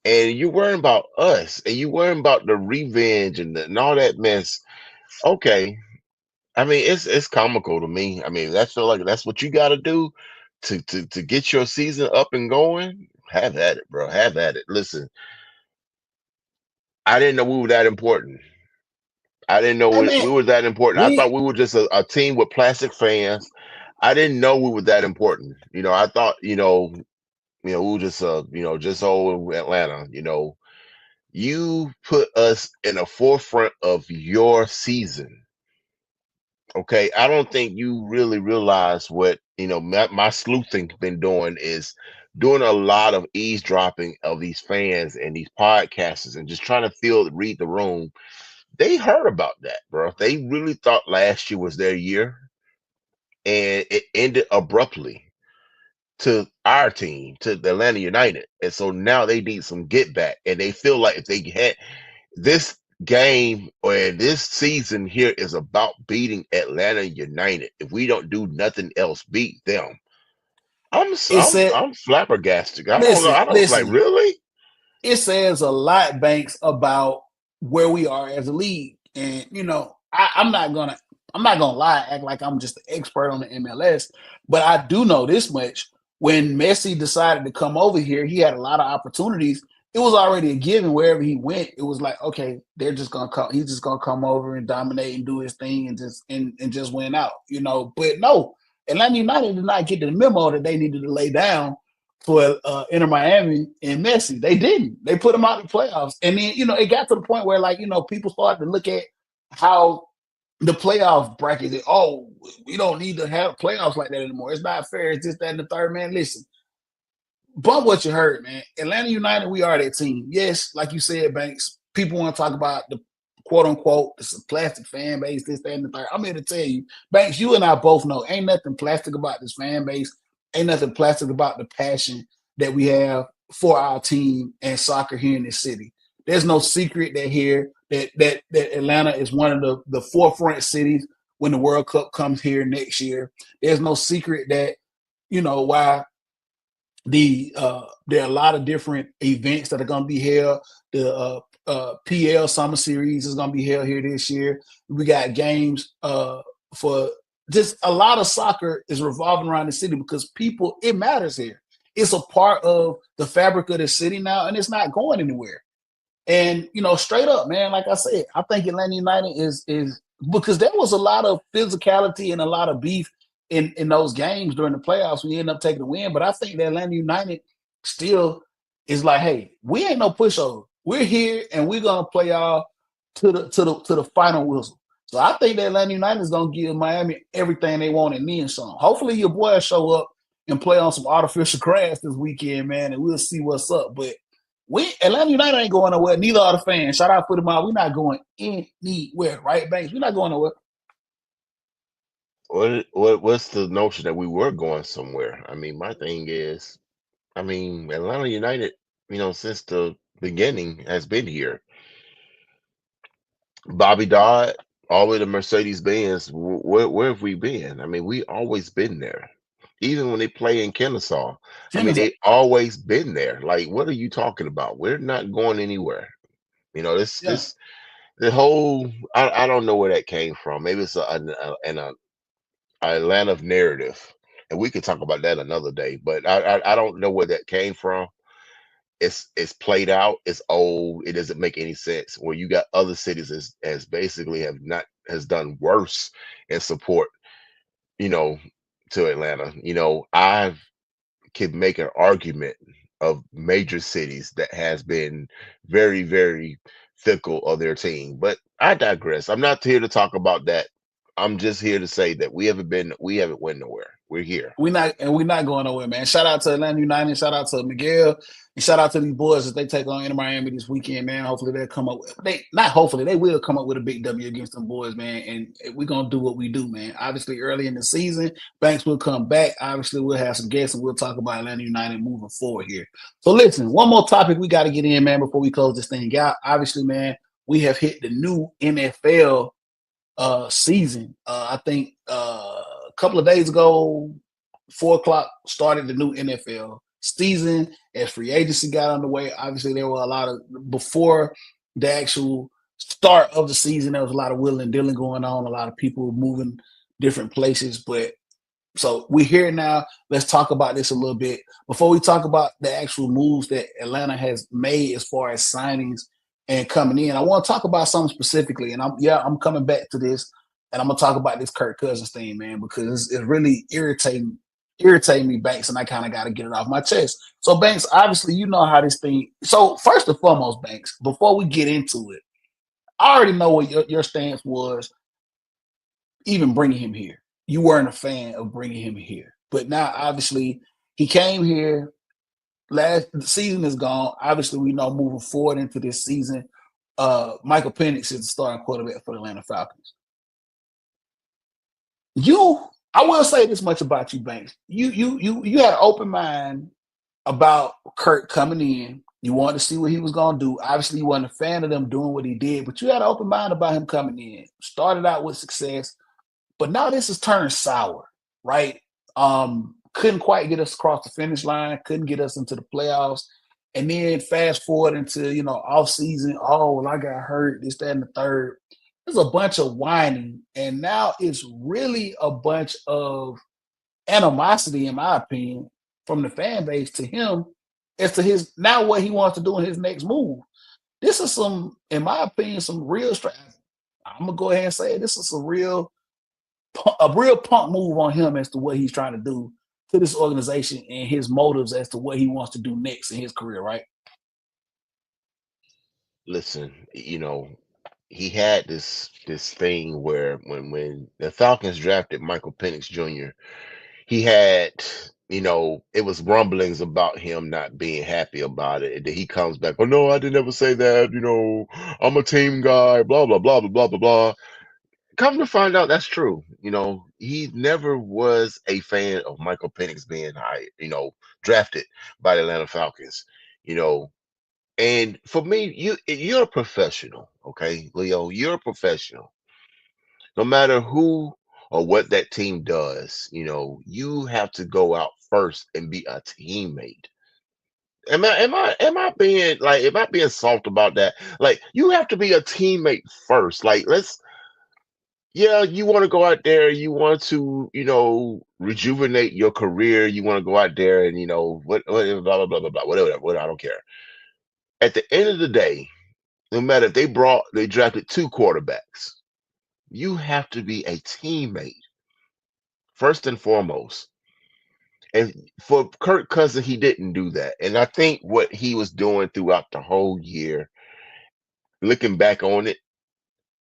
and you're worrying about us, and you're worrying about the revenge and all that mess. Okay, I mean it's comical to me. I mean that's feel like that's what you got to do to get your season up and going. Have at it, bro. Have at it. Listen, I didn't know we were that important. I didn't know Hey, we man, were that important. I thought we we were just a team with plastic fans. I didn't know we were that important. I thought, we were just just old Atlanta. You put us in the forefront of your season. Okay, I don't think you really realize what my sleuthing been doing is doing a lot of eavesdropping of these fans and these podcasters and just trying to read the room. They heard about that, bro. They really thought last year was their year, and it ended abruptly to our team, to the Atlanta United. And so now they need some get back. And they feel like if they had this game or this season here is about beating Atlanta United. If we don't do nothing else, beat them. I'm it I'm said, I'm flabbergasted. I don't know. listen, I don't like listen. really. It says a lot, Banks, about where we are as a league. And I'm not gonna lie, act like I'm just an expert on the MLS, but I do know this much. When Messi decided to come over here, he had a lot of opportunities. It was already a given wherever he went. It was like, okay, they're just gonna come. He's just gonna come over and dominate and do his thing and just win out, But no, Atlanta United did not get the memo that they needed to lay down for Inter Miami and Messi. They didn't. They put them out in the playoffs. And then, it got to the point where, like, people started to look at how the playoff bracket is, oh, we don't need to have playoffs like that anymore. It's not fair. It's just that and the third. Man, listen, bump what you heard, man. Atlanta United, we are that team. Yes, like you said, Banks, people want to talk about the quote unquote, it's a plastic fan base, this, that, and the third. I'm here to tell you, Banks, you and I both know ain't nothing plastic about this fan base. Ain't nothing plastic about the passion that we have for our team and soccer here in this city. There's no secret that here that Atlanta is one of the forefront cities when the World Cup comes here next year. There's no secret that why there are a lot of different events that are going to be held. The PL Summer Series is going to be held here this year. We got games for just a lot of soccer is revolving around the city because people it matters here. It's a part of the fabric of the city now, and it's not going anywhere. And straight up, man, like I said, I think Atlanta United is because there was a lot of physicality and a lot of beef in those games during the playoffs. We ended up taking the win, but I think that Atlanta United still is like, hey, we ain't no pushover. We're here and we're gonna play y'all to the final whistle. So I think that Atlanta United is gonna give Miami everything they want and then some. Hopefully your boys show up and play on some artificial grass this weekend, man, and we'll see what's up. But we Atlanta United ain't going nowhere. Neither are the fans. Shout out for the mile. We're not going anywhere, right, Banks? We're not going nowhere. What's the notion that we were going somewhere? I mean, my thing is, I mean, Atlanta United, since the beginning has been here. Bobby Dodd, all the way to Mercedes Benz. Where have we been? I mean, we always been there. Even when they play in Kennesaw, I mean, Tennis, they always been there. Like, what are you talking about? We're not going anywhere. This yeah. the whole I don't know where that came from. Maybe it's an Atlanta narrative, and we could talk about that another day. But I don't know where that came from. It's played out. It's old. It doesn't make any sense. Where you got other cities as basically have not has done worse in support. You know, to Atlanta. I could make an argument of major cities that has been very, very fickle of their team. But I digress. I'm not here to talk about that. I'm just here to say that we haven't went nowhere. We're here. We're not going nowhere, man. Shout out to Atlanta United. Shout out to Miguel. And shout out to these boys as they take on Inter Miami this weekend, man. Hopefully they'll come up with they not hopefully they will come up with a big W against them boys, man. And we're gonna do what we do, man. Obviously, early in the season, Banks will come back. Obviously, we'll have some guests and we'll talk about Atlanta United moving forward here. So listen, one more topic we got to get in, man, before we close this thing out. Obviously, man, we have hit the new NFL season. I think a couple of days ago, 4 o'clock started the new NFL season as free agency got underway. Obviously, there were a lot of before the actual start of the season. There was a lot of wheeling and dealing going on. A lot of people moving different places, but so we're here now. Let's talk about this a little bit before we talk about the actual moves that Atlanta has made as far as signings and coming in. I want to talk about something specifically, and I'm coming back to this, and I'm gonna talk about this Kirk Cousins thing, man, because it's really irritating me, Banks, and I kind of got to get it off my chest. So, Banks, obviously, you know how this thing. So, first and foremost, Banks, before we get into it, I already know what your stance was even bringing him here. You weren't a fan of bringing him here, but now obviously he came here. The season is gone. Obviously, we know moving forward into this season, Michael Penix is the starting quarterback for the Atlanta Falcons. I will say this much about you, Banks. You had an open mind about Kirk coming in. You wanted to see what he was going to do. Obviously, you weren't a fan of them doing what he did, but you had an open mind about him coming in. Started out with success, but now this has turned sour, right? Couldn't quite get us across the finish line, couldn't get us into the playoffs. And then fast forward into, off season. Oh, well, I got hurt, this, that, and the third. There's a bunch of whining. And now it's really a bunch of animosity, in my opinion, from the fan base to him as to his now what he wants to do in his next move. This is in my opinion, some real strategy. I'm gonna go ahead and say it. This is a real punk move on him as to what he's trying to do to this organization and his motives as to what he wants to do next in his career, right? Listen, he had this thing where when the Falcons drafted Michael Penix Jr., he had, it was rumblings about him not being happy about it. And then he comes back, oh no, I didn't ever say that, I'm a team guy, blah blah blah blah blah blah blah. Come to find out that's true. He never was a fan of Michael Penix being high, drafted by the Atlanta Falcons. You know, And for me, you're a professional, okay, Leo. You're a professional. No matter who or what that team does, you have to go out first and be a teammate. Am I being like am I being soft about that? Like you have to be a teammate first. Like yeah, you want to go out there, you want to, rejuvenate your career, you want to go out there and what blah blah blah blah blah whatever, I don't care. At the end of the day, no matter if they drafted two quarterbacks, you have to be a teammate first and foremost. And for Kirk Cousins, he didn't do that. And I think what he was doing throughout the whole year, looking back on it,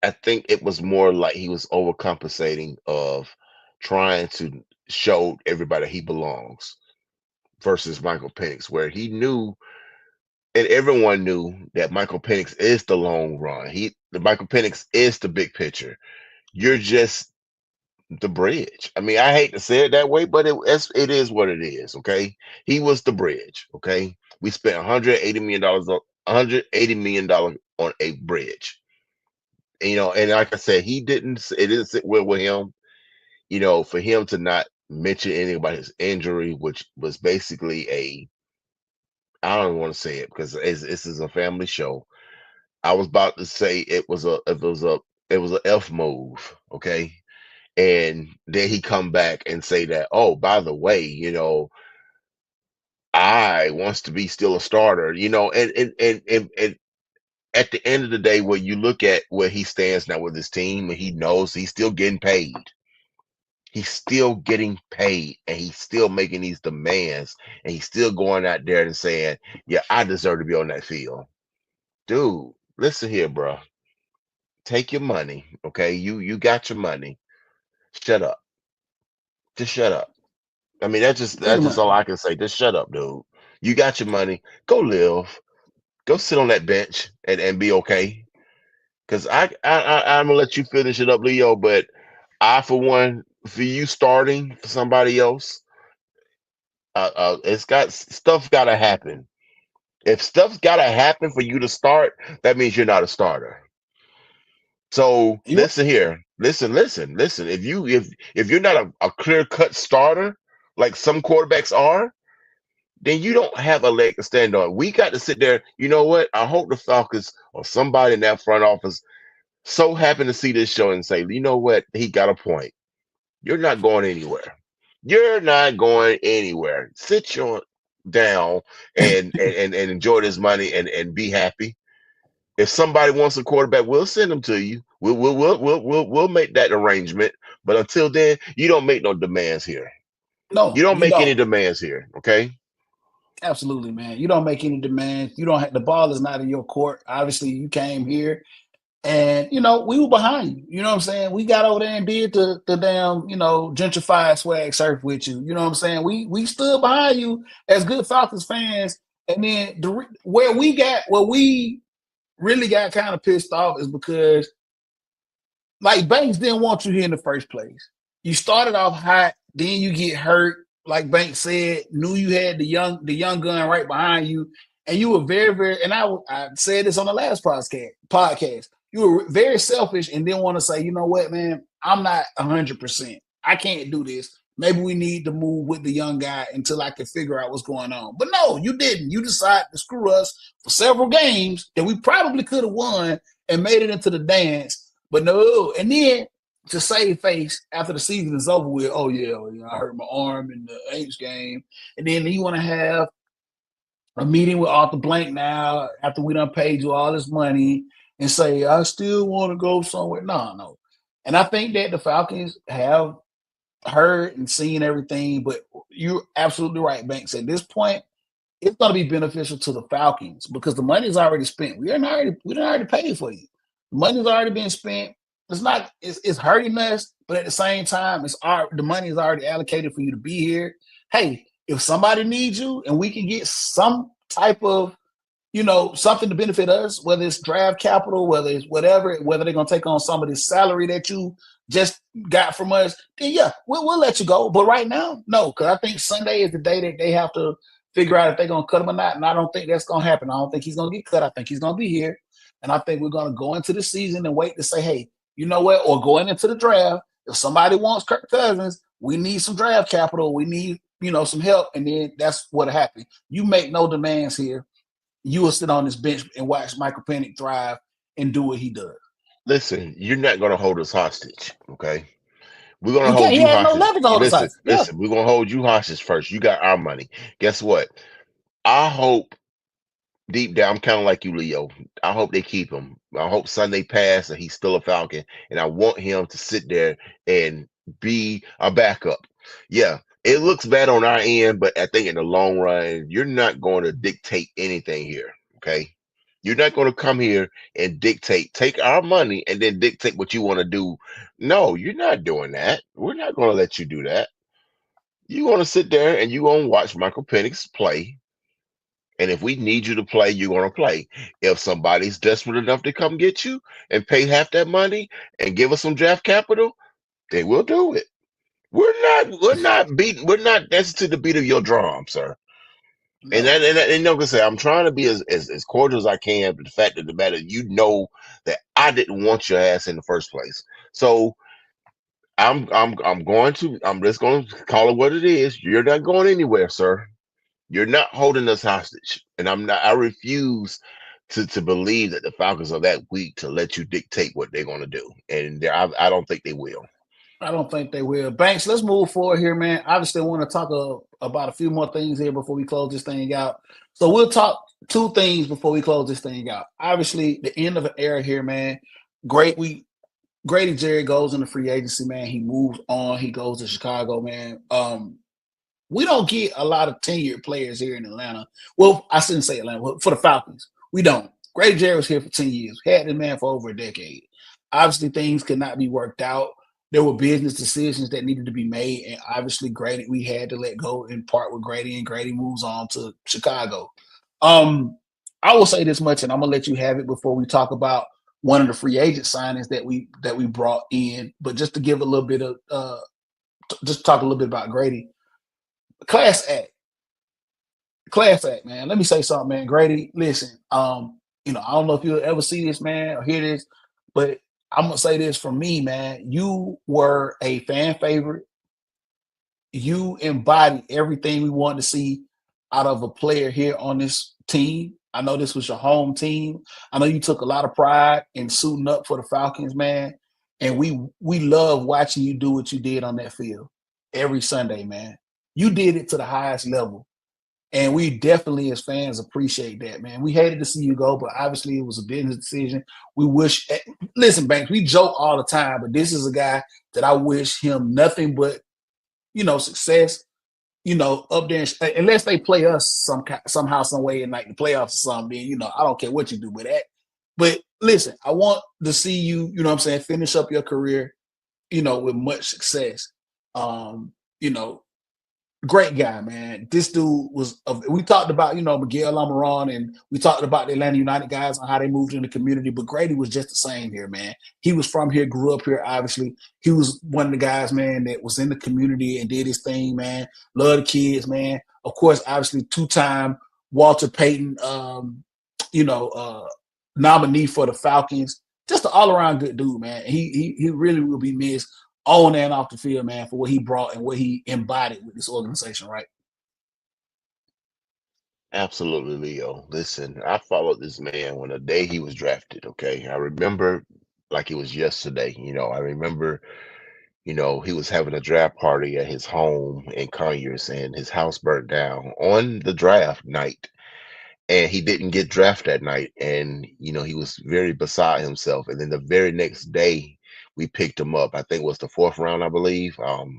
I think it was more like he was overcompensating of trying to show everybody he belongs versus Michael Penix, where he knew and everyone knew that Michael Penix is the long run. The Michael Penix is the big picture. You're just the bridge. I mean, I hate to say it that way, but it is what it is. Okay, he was the bridge. Okay, we spent $180 million on $180 million on a bridge. And like I said, it didn't sit well with him. For him to not mention anything about his injury, which was basically I don't want to say it because this is a family show. I was about to say it was a F move, okay? And then he come back and say that, oh, by the way, I wants to be still a starter, and at the end of the day, when you look at where he stands now with his team, and he knows he's still getting paid. He's still getting paid and he's still making these demands and he's still going out there and saying, yeah, I deserve to be on that field. Dude, listen here, bro. Take your money, okay? You got your money. Shut up. Just shut up. I mean, Pretty that's just much. all I can say. Just shut up, dude. You got your money. Go live. Go sit on that bench and be okay. Cause I'm gonna let you finish it up, Leo. But I, for one, for you starting for somebody else, it's got stuff got to happen. If stuff's got to happen for you to start, that means you're not a starter. So You listen here, listen. If you're not a clear cut starter like some quarterbacks are, then you don't have a leg to stand on. We got to sit there. You know what? I hope the Falcons or somebody in that front office so happen to see this show and say, you know what? He got a point. You're not going anywhere. You're not going anywhere. Sit your down and enjoy this money and be happy. If somebody wants a quarterback, we'll send them to you. We'll make that arrangement. But until then, you don't make no demands here. You no, don't you make any don't. demands here. Okay. Absolutely, man. You don't make any demands. You don't have the ball is not in your court. Obviously, you came here and we were behind you. You know what I'm saying? We got over there and did the damn, gentrified swag surf with you. You know what I'm saying? We stood behind you as good Falcons fans. And then where we really got kind of pissed off is because like Banks didn't want you here in the first place. You started off hot, then you get hurt. Like Banks said, knew you had the young gun right behind you, and you were very very. And I said this on the last podcast. You were very selfish and didn't want to say, you know what, man, I'm not 100%. I can't do this. Maybe we need to move with the young guy until I can figure out what's going on. But no, you didn't. You decided to screw us for several games that we probably could have won and made it into the dance. But no, and then to save face after the season is over with, oh yeah, well, I hurt my arm in the Aints game. And then you want to have a meeting with Arthur Blank now after we done paid you all this money and say, I still want to go somewhere. No, no. And I think that the Falcons have heard and seen everything, but you're absolutely right, Banks. At this point, it's going to be beneficial to the Falcons because the money's already spent. We done already paid for you. The money's already been spent. It's hurting us, but at the same time, the money is already allocated for you to be here. Hey, if somebody needs you and we can get some type of something to benefit us, whether it's draft capital, whether it's whatever, whether they're gonna take on some of this salary that you just got from us, then yeah, we'll let you go. But right now, no, because I think Sunday is the day that they have to figure out if they're gonna cut him or not. And I don't think that's gonna happen. I don't think he's gonna get cut. I think he's gonna be here. And I think we're gonna go into the season and wait to say, hey, you know what? Or going into the draft, if somebody wants Kirk Cousins, we need some draft capital. We need, some help. And then that's what happened. You make no demands here. You will sit on this bench and watch Michael Penix thrive and do what he does. Listen, you're not going to hold us hostage, okay? We're going to You can't. hold He you has no hostage. leverage on the Listen, side. Yeah, listen, we're going to hold you hostage first. You got our money. Guess what? I hope deep down, I'm kind of like you, Leo. I hope they keep him. I hope Sunday pass and he's still a Falcon. And I want him to sit there and be a backup. Yeah, it looks bad on our end, but I think in the long run, you're not going to dictate anything here. Okay. You're not going to come here and dictate, take our money and then dictate what you want to do. No, you're not doing that. We're not going to let you do that. You're going to sit there and you're going to watch Michael Penix play, and if we need you to play, you're going to play. If somebody's desperate enough to come get you and pay half that money and give us some draft capital, they will do it. We're not that's to the beat of your drum, sir. no. And like I say, I'm trying to be as cordial as I can, but the fact of the matter, you know that I didn't want your ass in the first place. So I'm just going to call it what it is. You're not going anywhere, sir. You're not holding us hostage. And I refuse to believe that the Falcons are that weak to let you dictate what they're going to do. And I don't think they will. I don't think they will. Banks, let's move forward here, man. Obviously, I want to talk about a few more things here before we close this thing out. So we'll talk two things before we close this thing out. Obviously, the end of an era here, man. Great. Grady Jerry goes into free agency, man. He moves on. He goes to Chicago, man. We don't get a lot of tenured players here in Atlanta. Well, I shouldn't say Atlanta. For the Falcons, we don't. Grady Jerry was here for 10 years. Had this man for over a decade. Obviously, things could not be worked out. There were business decisions that needed to be made, and obviously, Grady, we had to let go and part with Grady, and Grady moves on to Chicago. Um, I will say this much, and I'm gonna let you have it before we talk about one of the free agent signings that we brought in. But just to give a little bit of just talk a little bit about Grady. Class act, class act, man. Let me say something, man. Grady, listen. I don't know if you'll ever see this, man, or hear this, but I'm gonna say this for me, man. You were a fan favorite. You embodied everything we wanted to see out of a player here on this team. I know this was your home team. I know you took a lot of pride in suiting up for the Falcons, man. And we love watching you do what you did on that field every Sunday, man. You did it to the highest level. And we definitely, as fans, appreciate that, man. We hated to see you go, but obviously it was a business decision. We wish, listen, Banks, we joke all the time, but this is a guy that I wish him nothing but, success, up there. Unless they play us somehow, some way in like the playoffs or something, then, I don't care what you do with that. But listen, I want to see you, you know what I'm saying, finish up your career, with much success. Um, you know, Great guy, man. This dude was. We talked about Miguel Almiron, and we talked about the Atlanta United guys and how they moved in the community. But Grady was just the same here, man. He was from here, grew up here. Obviously, he was one of the guys, man, that was in the community and did his thing, man. Love the kids, man. Of course, obviously, two-time Walter Payton, you know, uh, nominee for the Falcons. Just an all-around good dude, man. He really will be missed on and off the field, man, for what he brought and what he embodied with this organization, right? Absolutely, Leo. Listen, I followed this man when the day he was drafted. Okay. I remember like it was yesterday. I remember, he was having a draft party at his home in Conyers and his house burnt down on the draft night. And he didn't get drafted that night. And, he was very beside himself. And then the very next day, we picked him up. I think it was the fourth round, I believe,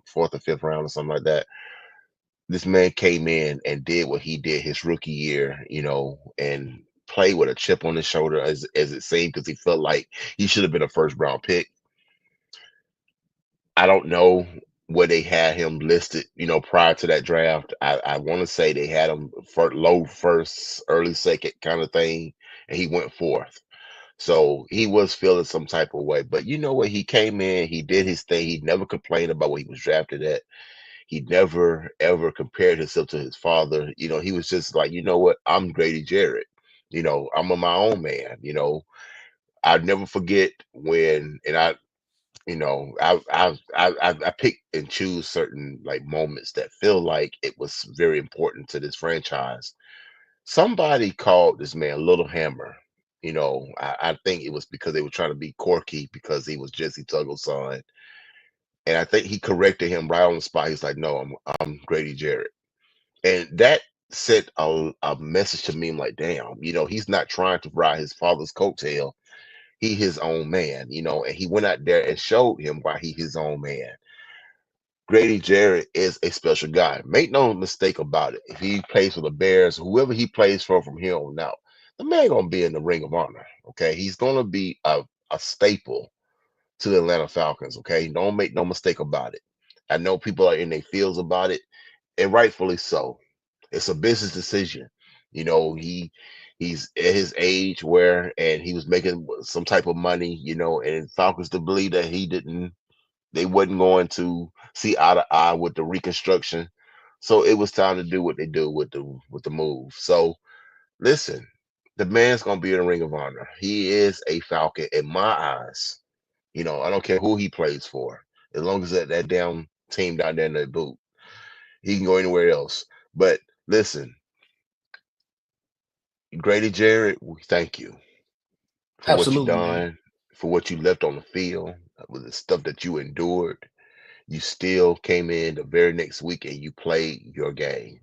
fourth or fifth round or something like that. This man came in and did what he did his rookie year, and played with a chip on his shoulder as it seemed because he felt like he should have been a first round pick. I don't know where they had him listed, prior to that draft. I want to say they had him for low first, early second kind of thing, and he went fourth. So he was feeling some type of way. But you know what? He came in, he did his thing. He never complained about what he was drafted at. He never ever compared himself to his father. He was just like, you know what? I'm Grady Jarrett. I'm my own man. I'd never forget when, and I pick and choose certain like moments that feel like it was very important to this franchise. Somebody called this man Little Hammer. I think it was because they were trying to be quirky because he was Jesse Tuggle's son. And I think he corrected him right on the spot. He's like, no, I'm Grady Jarrett. And that sent a message to me. I'm like, damn, he's not trying to ride his father's coattail. He his own man, and he went out there and showed him why he his own man. Grady Jarrett is a special guy. Make no mistake about it. If he plays for the Bears, whoever he plays for from here on out, the man gonna be in the Ring of Honor. Okay, he's gonna be a staple to the Atlanta Falcons. Okay, don't make no mistake about it. I know people are in their feels about it, and rightfully so. It's a business decision. He's at his age where, and he was making some type of money. And Falcons to believe that they wasn't going to see eye to eye with the reconstruction. So it was time to do what they do with the move. So listen, the man's gonna be in the Ring of Honor. He is a Falcon in my eyes. I don't care who he plays for, as long as that damn team down there in the boot. He can go anywhere else. But listen, Grady Jarrett, we thank you for what you Absolutely, man. done, for what you left on the field, with the stuff that you endured. You still came in the very next week and you played your game.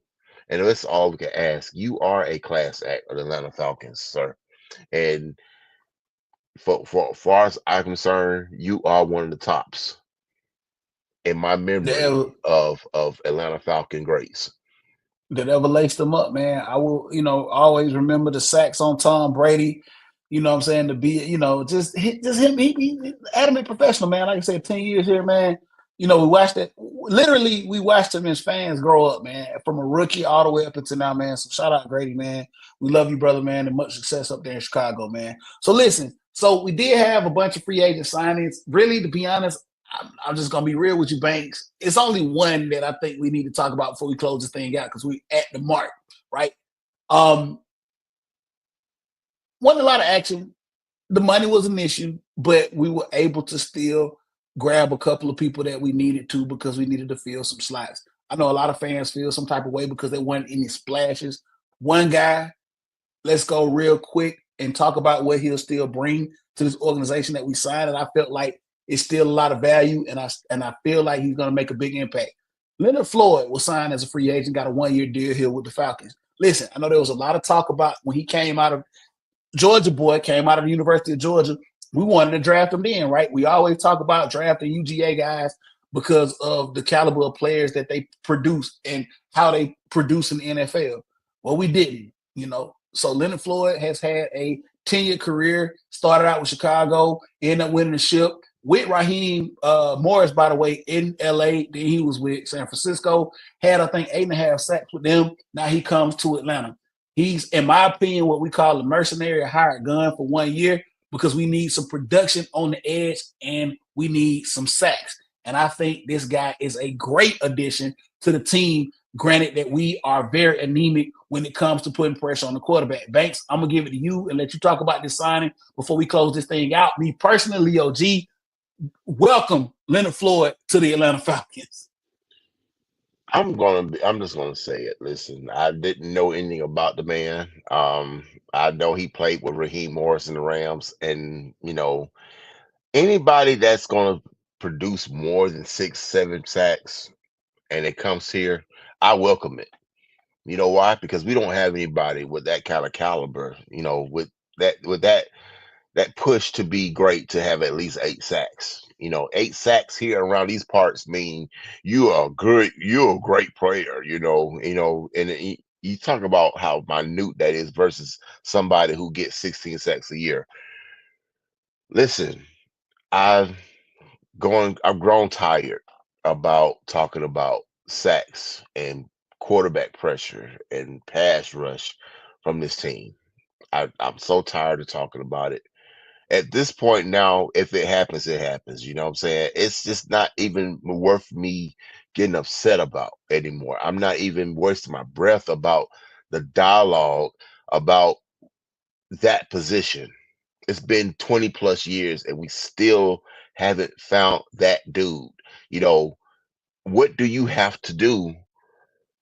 And that's all we can ask. You are a class act of the Atlanta Falcons, sir. And for far as I'm concerned, you are one of the tops in my That memory ever, of Atlanta Falcon greats. that ever laced them up, man. I will, always remember the sacks on Tom Brady. You know what I'm saying? To be, just him, he adamant professional, man. Like I said, 10 years here, man. We watched it. Literally, we watched him as fans grow up, man, from a rookie all the way up until now, man. So shout out Grady, man. We love you, brother, man, and much success up there in Chicago, man. So listen, so we did have a bunch of free agent signings. Really, to be honest, I'm just gonna be real with you, Banks. It's only one that I think we need to talk about before we close this thing out because we at the mark, right? Um, wasn't a lot of action. The money was an issue, but we were able to still grab a couple of people that we needed to because we needed to fill some slots. I know a lot of fans feel some type of way because there weren't any splashes. One guy, let's go real quick and talk about what he'll still bring to this organization that we signed. And I felt like it's still a lot of value, and I feel like he's going to make a big impact. Leonard Floyd was signed as a free agent, got a 1-year deal here with the Falcons. Listen, I know there was a lot of talk about when he came out of Georgia boy, came out of the University of Georgia. We wanted to draft him then, right? We always talk about drafting UGA guys because of the caliber of players that they produce and how they produce in the NFL. Well, we didn't, So Leonard Floyd has had a 10-year career, started out with Chicago, ended up winning the ship with Raheem Morris, by the way, in LA. Then he was with San Francisco, had, I think, 8.5 sacks with them. Now he comes to Atlanta. He's, in my opinion, what we call a mercenary, a hired gun for 1 year because we need some production on the edge and we need some sacks. And I think this guy is a great addition to the team. Granted that we are very anemic when it comes to putting pressure on the quarterback. Banks, I'm going to give it to you and let you talk about this signing before we close this thing out. Me personally, Leo G, welcome Leonard Floyd to the Atlanta Falcons. I'm just gonna say it. Listen, I didn't know anything about the man. I know he played with Raheem Morris in the Rams, and anybody that's gonna produce more than 6, 7 sacks and it comes here, I welcome it. You know why? Because we don't have anybody with that kind of caliber, with that push to be great to have at least 8 sacks. 8 sacks here around these parts mean you're a great player, and you talk about how minute that is versus somebody who gets 16 sacks a year. Listen, I've I've grown tired about talking about sacks and quarterback pressure and pass rush from this team. I'm so tired of talking about it. At this point now, if it happens, it happens. You know what I'm saying? It's just not even worth me getting upset about anymore. I'm not even wasting my breath about the dialogue about that position. It's been 20 plus years and we still haven't found that dude. You know, what do you have to do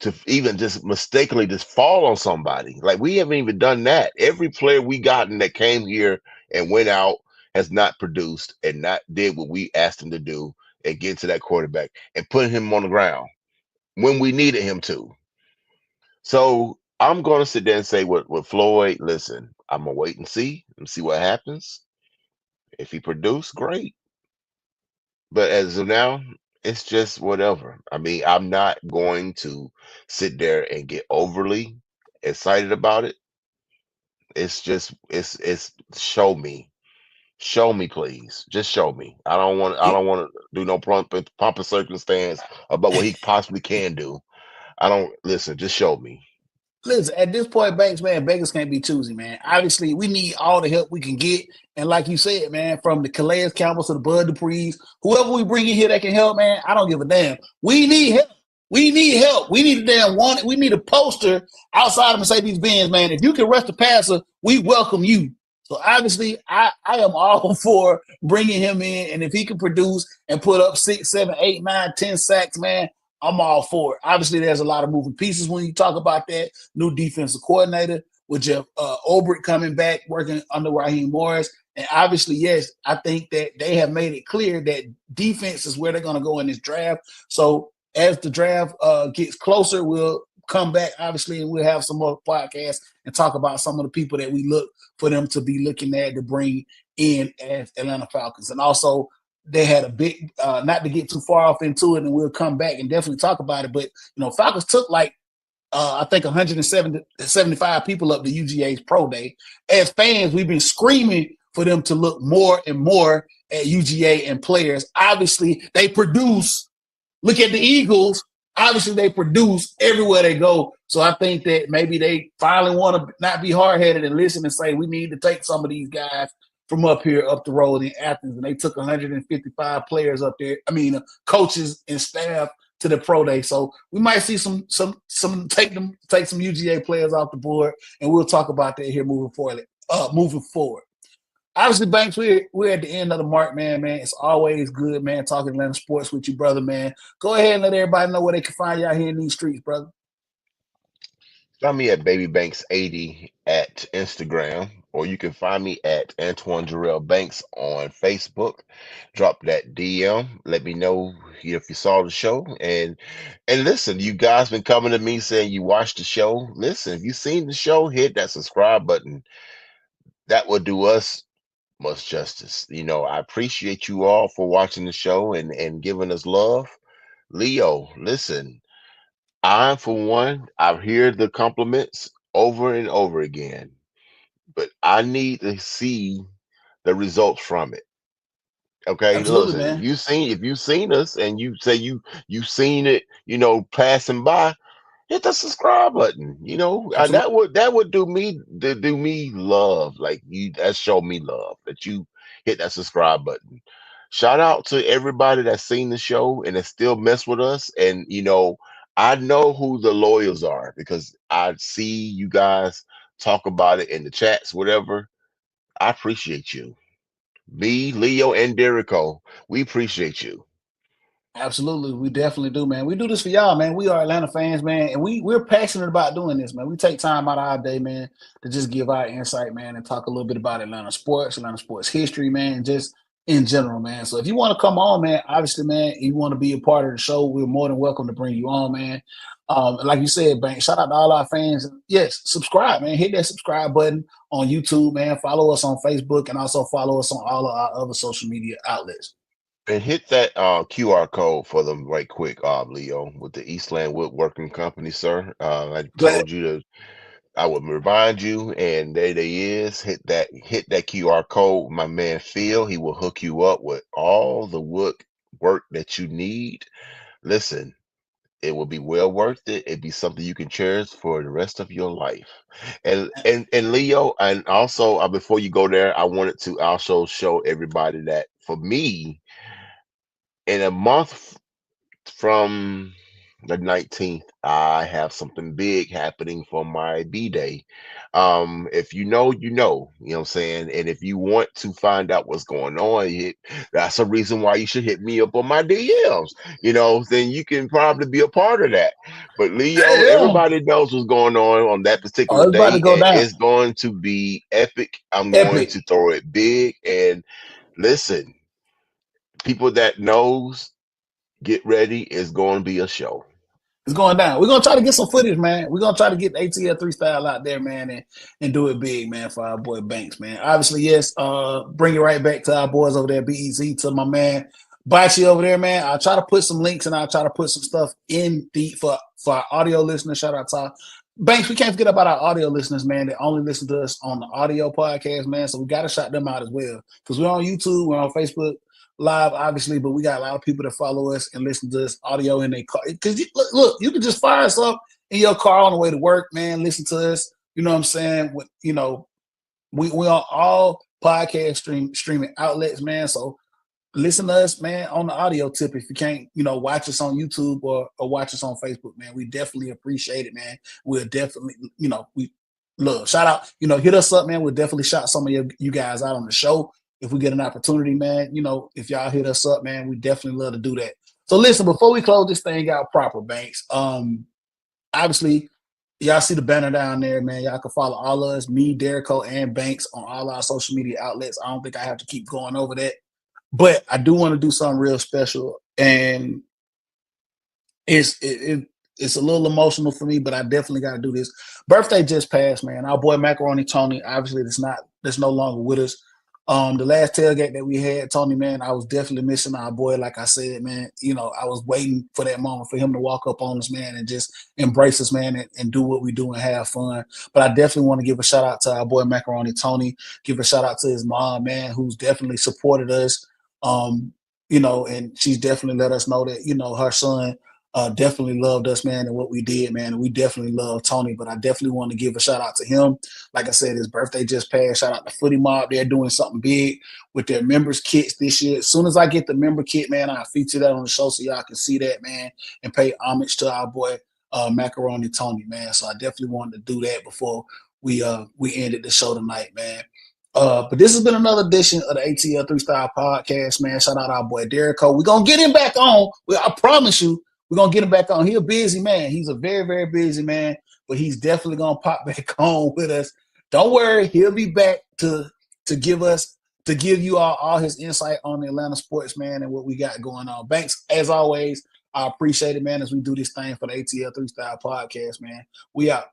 to even just mistakenly just fall on somebody? Like we haven't even done that. Every player we gotten that came here and went out has not produced and not did what we asked him to do and get to that quarterback and put him on the ground when we needed him to. So I'm gonna sit there and say with Floyd, listen, I'm gonna wait and see what happens. If he produce, great. But as of now, it's just whatever. I mean, I'm not going to sit there and get overly excited about it. It's just it's show me, please, just show me. I It, don't want to do no pump and circumstance about what he possibly can do. I don't listen. Just show me. Listen, at this point, Banks, man, Vegas can't be choosy, man. Obviously, we need all the help we can get. And like you said, man, from the Calais Campbells to the Bud Duprees, whoever we bring in here that can help, man, I don't give a damn. We need help. We need help. We need a damn one. We need a poster outside of Mercedes Benz, man. If you can rush the passer, we welcome you. So obviously, I am all for bringing him in, and if he can produce and put up 6, 7, 8, 9, 10 sacks, man, I'm all for it. Obviously, there's a lot of moving pieces when you talk about that. New defensive coordinator with Jeff Ulbrich coming back, working under Raheem Morris. And obviously, yes, I think that they have made it clear that defense is where they're going to go in this draft. So as the draft gets closer, we'll come back, obviously, and we'll have some more podcasts and talk about some of the people that we look for them to be looking at to bring in as Atlanta Falcons. And also, they had a big, not to get too far off into it, and we'll come back and definitely talk about it. But, Falcons took like I think 175 people up to UGA's pro day. As fans, we've been screaming for them to look more and more at UGA and players. Obviously, they produce. Look at the Eagles. Obviously, they produce everywhere they go. So I think that maybe they finally want to not be hard headed and listen and say we need to take some of these guys from up here up the road in Athens. And they took 155 players up there. I mean, coaches and staff to the pro day. So we might see some take some UGA players off the board, and we'll talk about that here moving forward. Moving forward. Obviously, Banks, we're at the end of the mark, man. Man, it's always good, man, talking Atlanta sports with you, brother, man. Go ahead and let everybody know where they can find you out here in these streets, brother. Find me at babybanks80 at Instagram, or you can find me at Antoine Jarrell Banks on Facebook. Drop that DM. Let me know if you saw the show. And listen, you guys been coming to me saying you watched the show. Listen, if you seen the show, hit that subscribe button. That will do us much justice. You know, I appreciate you all for watching the show and giving us love. Leo, listen. I, for one, I've heard the compliments over and over again, but I need to see the results from it. Okay, Absolutely, listen, man. if you seen us and you say you seen it, you know, passing by, hit the subscribe button. You know, Absolutely. that would do me love. Like you that show me love that you hit that subscribe button. Shout out to everybody that's seen the show and that still mess with us. And you know, I know who the loyals are because I see you guys talk about it in the chats, whatever. I appreciate you. Me, Leo, and Derico, we appreciate you. Absolutely, we definitely do, man. We do this for y'all, man. We are Atlanta fans, man, and we're passionate about doing this, man. We take time out of our day, man, to just give our insight, man, and talk a little bit about Atlanta sports history, man, just in general, man. So if you want to come on, man, obviously, man, you want to be a part of the show, we're more than welcome to bring you on, man. Like you said, Bank, shout out to all our fans. Yes, subscribe, man. Hit that subscribe button on YouTube, man. Follow us on Facebook and also follow us on all of our other social media outlets. And hit that QR code for them right quick, Leo, with the Eastland Woodworking Company, sir. I Glad. told you to, I would remind you, and there they is. Hit that QR code. My man Phil, he will hook you up with all the wood work that you need. Listen, it will be well worth it. It'd be something you can cherish for the rest of your life. And Leo, and also before you go there, I wanted to also show everybody that for me, in a month from the 19th, I have something big happening for my B day. If you know, you know what I'm saying? And if you want to find out what's going on, that's a reason why you should hit me up on my DMs. Then you can probably be a part of that. But Leo, Yeah. everybody knows what's going on that Oh, particular it's about to day, go and down. it's going to be epic. I'm going Epic. to throw it big. And listen, people that knows, get ready. It's going to be a show. It's going down. We're gonna try to get some footage, man. We're gonna try to get the ATL 3 style out there, man, and do it big, man, for our boy Banks, man. Obviously, yes, bring it right back to our boys over there, BEZ, to my man Bachi over there, man. I'll try to put some links and I'll try to put some stuff in the for our audio listeners. Shout out to our Banks. We can't forget about our audio listeners, man. They only listen to us on the audio podcast, man. So we gotta shout them out as well. Because we're on YouTube, we're on Facebook Live, obviously, but we got a lot of people that follow us and listen to this audio in their car. Because look, you can just fire us up in your car on the way to work, man. Listen to us. You know what I'm saying? We on all podcast streaming outlets, man. So listen to us, man, on the audio tip. If you can't, watch us on YouTube or watch us on Facebook, man, we definitely appreciate it, man. We'll definitely, we look, shout out, hit us up, man. We'll definitely shout some of you guys out on the show if we get an opportunity, man. If y'all hit us up, man, we definitely love to do that. So listen, before we close this thing out proper, Banks, obviously, y'all see the banner down there, man. Y'all can follow all of us, me, Derico, and Banks on all our social media outlets. I don't think I have to keep going over that. But I do want to do something real special, and it's a little emotional for me, but I definitely got to do this. Birthday just passed, man. Our boy Macaroni Tony, obviously, that's no longer with us. The last tailgate that we had, Tony, man, I was definitely missing our boy. Like I said, man, I was waiting for that moment for him to walk up on us, man, and just embrace us, man, and do what we do and have fun. But I definitely want to give a shout out to our boy Macaroni Tony. Give a shout out to his mom, man, who's definitely supported us. And she's definitely let us know that, her son definitely loved us, man, and what we did, man. And we definitely love Tony, but I definitely want to give a shout out to him. Like I said, his birthday just passed. Shout out to Footy Mob. They're doing something big with their members kits this year. As soon as I get the member kit, man, I'll feature that on the show so y'all can see that, man, and pay homage to our boy Macaroni Tony, man. So I definitely wanted to do that before we ended the show tonight, man. But this has been another edition of the ATL 3 Style Podcast, man. Shout out our boy Derico. We're gonna get him back on. I promise you, we're gonna get him back on. He's a busy man. He's a very, very busy man, but he's definitely gonna pop back on with us. Don't worry, he'll be back to give you all his insight on the Atlanta sports, man, and what we got going on. Banks, as always, I appreciate it, man, as we do this thing for the ATL 3 Style Podcast, man. We out.